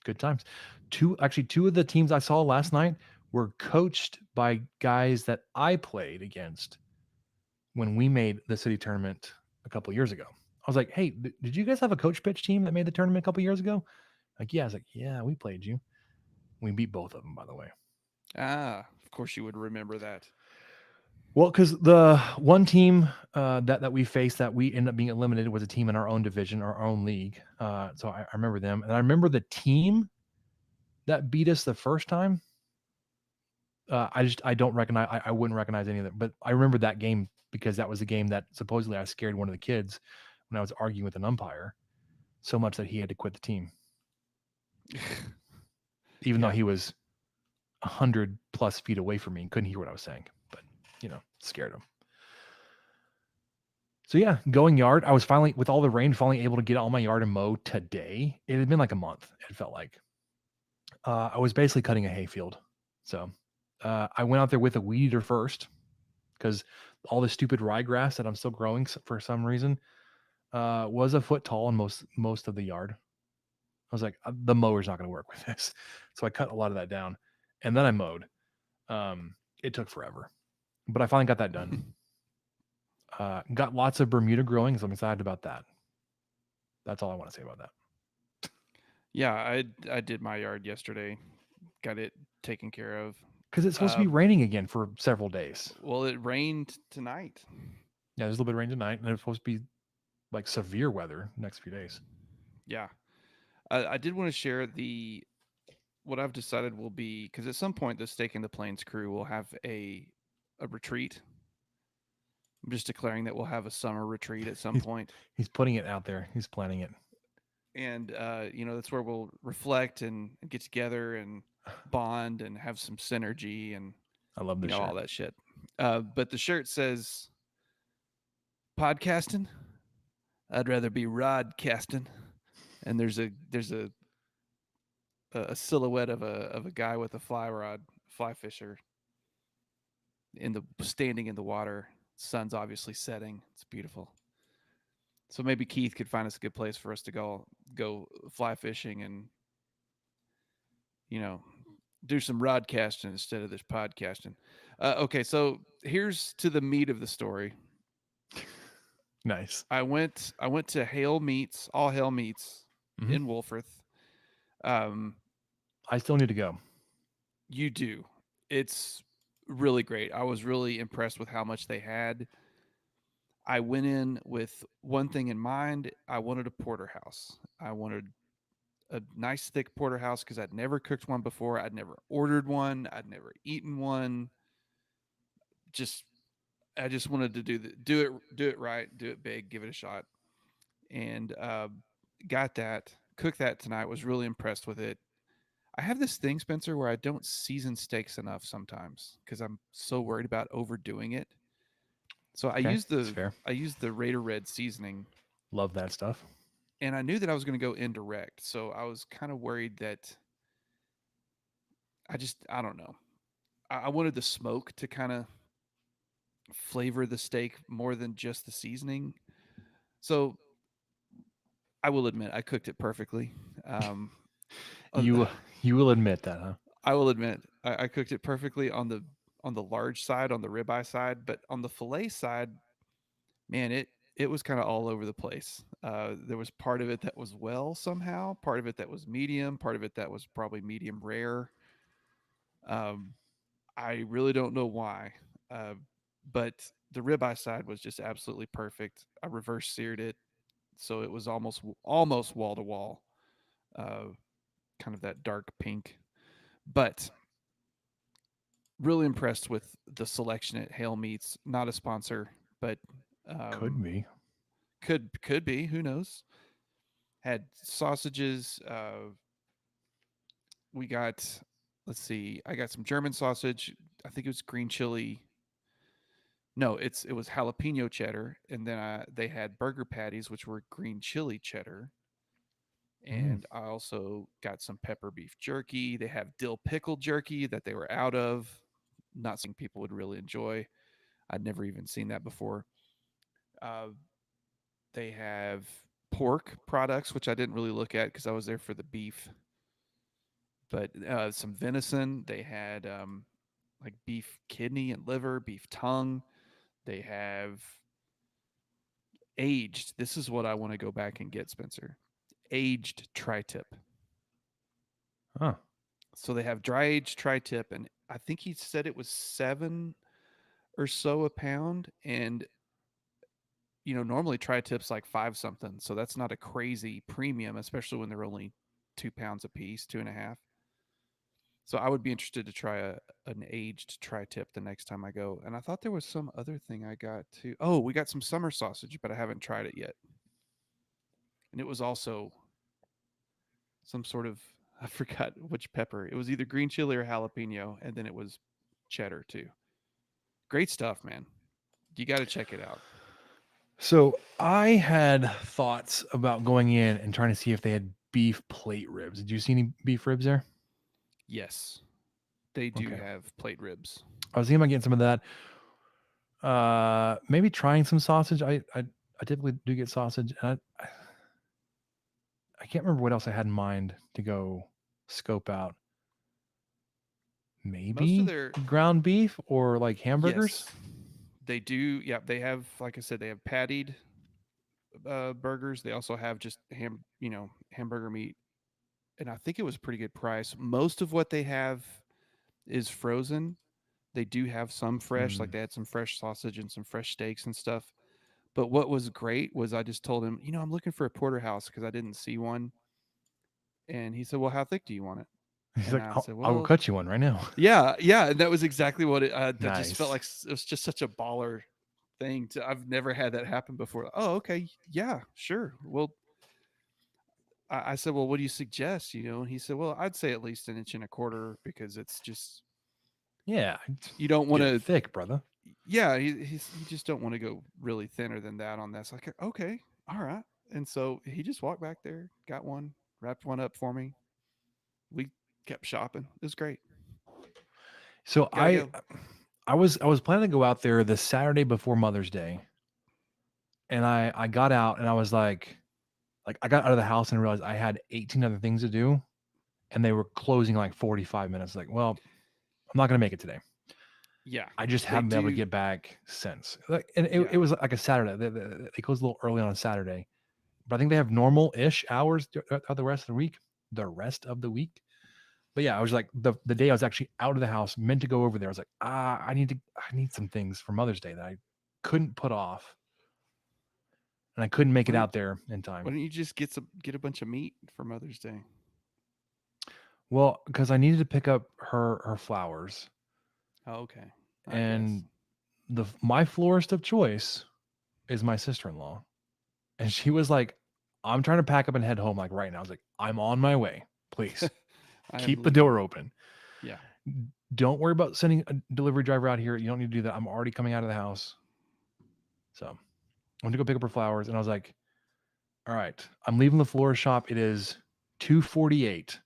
good times. 2 of the teams I saw last night were coached by guys that I played against when we made the city tournament a couple years ago. I was like, hey, did you guys have a coach pitch team that made the tournament a couple years ago? Like, yeah. I was like, yeah, we played you. We beat both of them, by the way. Of course you would remember that. Well, because the one team that we faced that we ended up being eliminated was a team in our own division, our own league. So I remember them. And I remember the team that beat us the first time. I don't recognize, I wouldn't recognize any of them. But I remember that game because that was the game that supposedly I scared one of the kids when I was arguing with an umpire so much that he had to quit the team. Even though he was 100 plus feet away from me and couldn't hear what I was saying. But, scared him. So yeah, going yard. I was finally, with all the rain, finally able to get all my yard and mow today. It had been like a month, it felt like. I was basically cutting a hayfield. So I went out there with a weed eater first because all the stupid ryegrass that I'm still growing for some reason was a foot tall in most of the yard. I was like, the mower's not going to work with this. So I cut a lot of that down, and then I mowed. It took forever, but I finally got that done. Got lots of Bermuda growing, so I'm excited about that. That's all I want to say about that. Yeah, I did my yard yesterday. Got it taken care of. Because it's supposed to be raining again for several days. Well, it rained tonight. Yeah, there's a little bit of rain tonight, and it's supposed to be like severe weather next few days. Yeah. I did want to share what I've decided will be, because at some point the Staking the Plains crew will have a retreat. I'm just declaring that we'll have a summer retreat at some point. He's putting it out there. He's planning it. And, that's where we'll reflect and get together and bond and have some synergy and I love this shirt. All that shit. But the shirt says, podcasting, I'd rather be rodcasting. And there's a silhouette of a guy with a fly fisher standing in the water. Sun's obviously setting. It's beautiful. So maybe Keith could find us a good place for us to go fly fishing and do some rodcasting instead of this podcasting. Okay, so here's to the meat of the story. Nice. I went to Hale Meats, All Hale Meats in Wolfforth. I still need to go. You do. It's really great. I was really impressed with how much they had. I went in with one thing in mind. I wanted a porterhouse. I wanted a nice thick porterhouse because I'd never cooked one before. I'd never ordered one. I'd never eaten one. I just wanted to do it right, do it big, give it a shot, and got that. Cooked that tonight. Was really impressed with it. I have this thing, Spencer, where I don't season steaks enough sometimes because I'm so worried about overdoing it. So I use the Raider Red seasoning. Love that stuff. And I knew that I was going to go indirect, so I was kind of worried that I don't know. I wanted the smoke to kind of flavor the steak more than just the seasoning. So I will admit I cooked it perfectly. You will admit that, huh? I will admit I cooked it perfectly on the large side, on the ribeye side, but on the fillet side, man, it was kind of all over the place. There was part of it that was well somehow, part of it that was medium, part of it that was probably medium rare. I really don't know why, but the ribeye side was just absolutely perfect. I reverse seared it, so it was almost wall to wall, kind of that dark pink. But really impressed with the selection at Hale Meats. Not a sponsor, but could be. Could be. Who knows? Had sausages. We got. Let's see. I got some German sausage. I think it was green chili. No, it was jalapeno cheddar, and then they had burger patties, which were green chili cheddar. And I also got some pepper beef jerky. They have dill pickle jerky that they were out of. Not something people would really enjoy. I'd never even seen that before. They have pork products, which I didn't really look at because I was there for the beef. But some venison. They had like beef kidney and liver, beef tongue. They have aged. This is what I want to go back and get, Spencer. Aged tri-tip. Huh. So they have dry aged tri-tip, and I think he said it was $7 or so a pound. And normally tri-tip's like $5 something, so that's not a crazy premium, especially when they're only 2 pounds a piece, 2.5. So I would be interested to try an aged tri-tip the next time I go. And I thought there was some other thing I got too. Oh, we got some summer sausage, but I haven't tried it yet. And it was also some sort of, I forgot which pepper. It was either green chili or jalapeno, and then it was cheddar too. Great stuff, man. You got to check it out. So I had thoughts about going in and trying to see if they had beef plate ribs. Did you see any beef ribs there? Yes, they do have plate ribs. I was thinking about getting some of that. Maybe trying some sausage. I typically do get sausage. And I can't remember what else I had in mind to go scope out. Maybe ground beef or like hamburgers. Yes, they do. Yeah, they have, like I said, they have pattied burgers. They also have just hamburger meat. And I think it was a pretty good price. Most of what they have is frozen. They do have some fresh, like they had some fresh sausage and some fresh steaks and stuff. But what was great was I just told him, I'm looking for a porterhouse because I didn't see one. And he said, well, how thick do you want it? He's like, I will cut you one right now. Yeah. And that was exactly what it, that Nice. just felt like it was just such a baller thing. I've never had that happen before. Oh, okay. Yeah, sure. Well, I said, well, what do you suggest? And he said, well, I'd say at least 1.25 inches because it's just, Yeah. you don't want to thick, brother. Yeah. You just don't want to go really thinner than that on that. It's like, okay, all right. And so he just walked back there, got one, wrapped one up for me. We kept shopping. It was great. So I was planning to go out there the Saturday before Mother's Day. And I got out and I was like I got out of the house and realized I had 18 other things to do and they were closing like 45 minutes. Like, well, I'm not going to make it today. Yeah. I just haven't been able to get back since. It was like a Saturday. They close a little early on a Saturday, but I think they have normal-ish hours throughout the rest of the week. But yeah, I was like the day I was actually out of the house, meant to go over there. I was like, I need some things for Mother's Day that I couldn't put off, and I couldn't make it out there in time. Why don't you just get a bunch of meat for Mother's Day? Well, because I needed to pick up her flowers. Oh, okay. And my florist of choice is my sister-in-law, and she was like, I'm trying to pack up and head home like right now. I was like, I'm on my way. Please keep the door open. Yeah. Don't worry about sending a delivery driver out here. You don't need to do that. I'm already coming out of the house. So I went to go pick up her flowers, and I was like, all right, I'm leaving the florist shop. It is 2:48.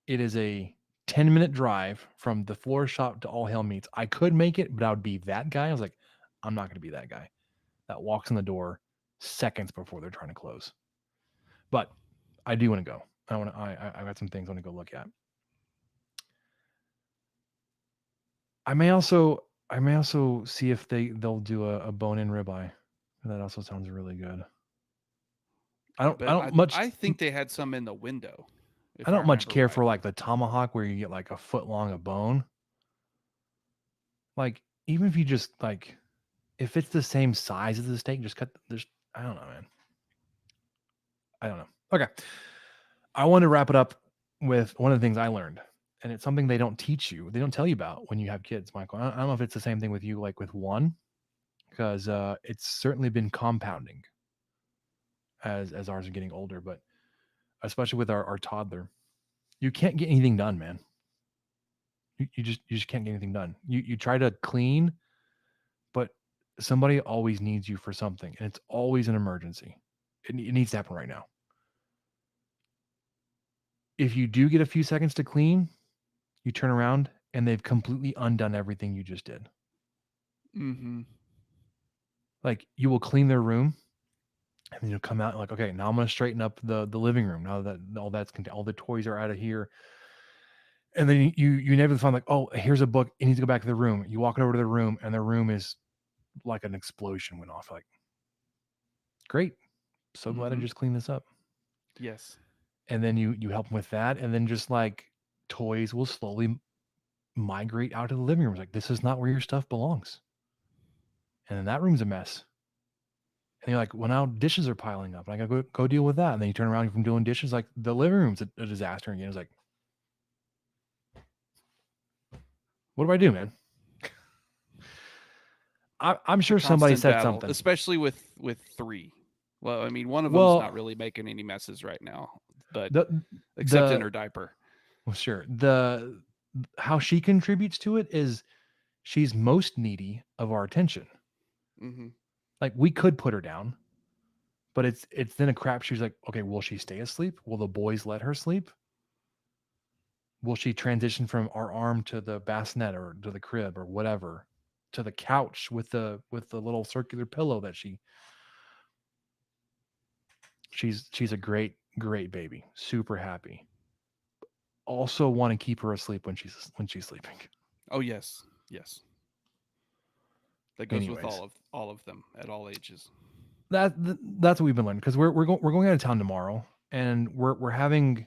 It is a 10-minute drive from the florist shop to All Hail Meats. I could make it, but I would be that guy. I was like, I'm not going to be that guy that walks in the door seconds before they're trying to close. But I do want to go. I got some things I want to go look at. I may also see if they'll do a bone-in ribeye. That also sounds really good. I think they had some in the window. I don't much care for like the tomahawk where you get like a foot long of bone. Like, even if you just like, if it's the same size as the steak, just cut. I don't know, man. I don't know. Okay. I want to wrap it up with one of the things I learned, and it's something they don't teach you. They don't tell you about when you have kids, Michael. I don't know if it's the same thing with you, like with one, because it's certainly been compounding as ours are getting older, but especially with our toddler, you can't get anything done, man. You just can't get anything done. You try to clean, but somebody always needs you for something, and it's always an emergency. It needs to happen right now. If you do get a few seconds to clean, you turn around and they've completely undone everything you just did. Mm-hmm. Like, you will clean their room, and then you'll come out and like, okay, now I'm going to straighten up the living room. Now that all the toys are out of here. And then you inevitably find like, oh, here's a book. It needs to go back to the room. You walk over to the room, and the room is like an explosion went off. Like, great. So glad I just cleaned this up. Yes. And then you help them with that. And then just like toys will slowly migrate out of the living room. It's like, this is not where your stuff belongs. And then that room's a mess. And you're like, well, now dishes are piling up. And I gotta go deal with that. And then you turn around from doing dishes, like the living room's a disaster again. It's like, what do I do, man? I'm sure somebody said something. Especially with three. Well, I mean, one of them's not really making any messes right now, but except in her diaper. Well, sure. How she contributes to it is she's most needy of our attention. Mm-hmm. Like, we could put her down, but it's then a crap. She's like, okay, will she stay asleep? Will the boys let her sleep? Will she transition from our arm to the bassinet or to the crib or whatever, to the couch with the little circular pillow that she's a great baby, super happy. Also want to keep her asleep when she's sleeping. Oh yes. That goes with all of them at all ages. That's what we've been learning, because we're going out of town tomorrow, and we're having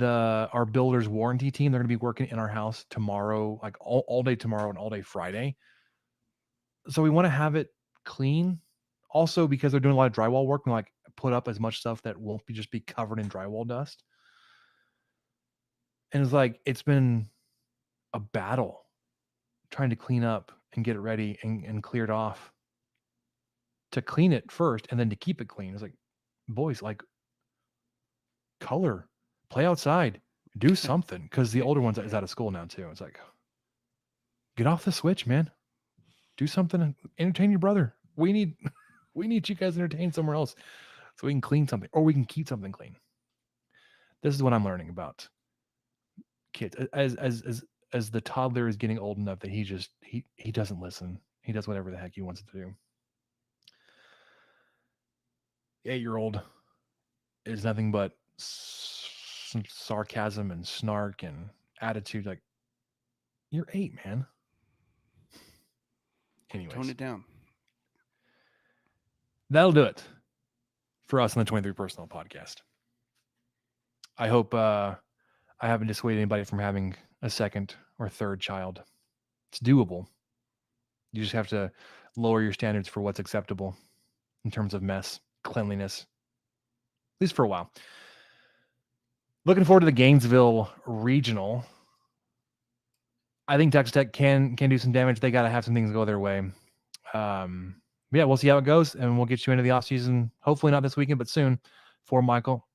our builder's warranty team. They're going to be working in our house tomorrow, like all day tomorrow and all day Friday. So we want to have it clean. Also, because they're doing a lot of drywall work, we like put up as much stuff that won't just be covered in drywall dust. And it's like, it's been a battle trying to clean up and get it ready and cleared off. To clean it first and then to keep it clean. It's like, boys, like, color, play outside, do something. Because the older ones is out of school now too. It's like, get off the Switch, man. Do something. Entertain your brother. We need you guys entertained somewhere else so we can clean something, or we can keep something clean. This is what I'm learning about kids. As the toddler is getting old enough that he doesn't listen. He does whatever the heck he wants to do. 8-year-old is nothing but some sarcasm and snark and attitude. Like, you're 8, man. Anyways, tone it down. That'll do it for us on the 23 Personnel Podcast. I hope I haven't dissuaded anybody from having a second or third child. It's doable. You just have to lower your standards for what's acceptable in terms of mess, cleanliness, at least for a while. Looking forward to the Gainesville Regional. I think Texas Tech can do some damage. They got to have some things go their way. Yeah, we'll see how it goes, and we'll get you into the offseason, hopefully not this weekend, but soon, for Michael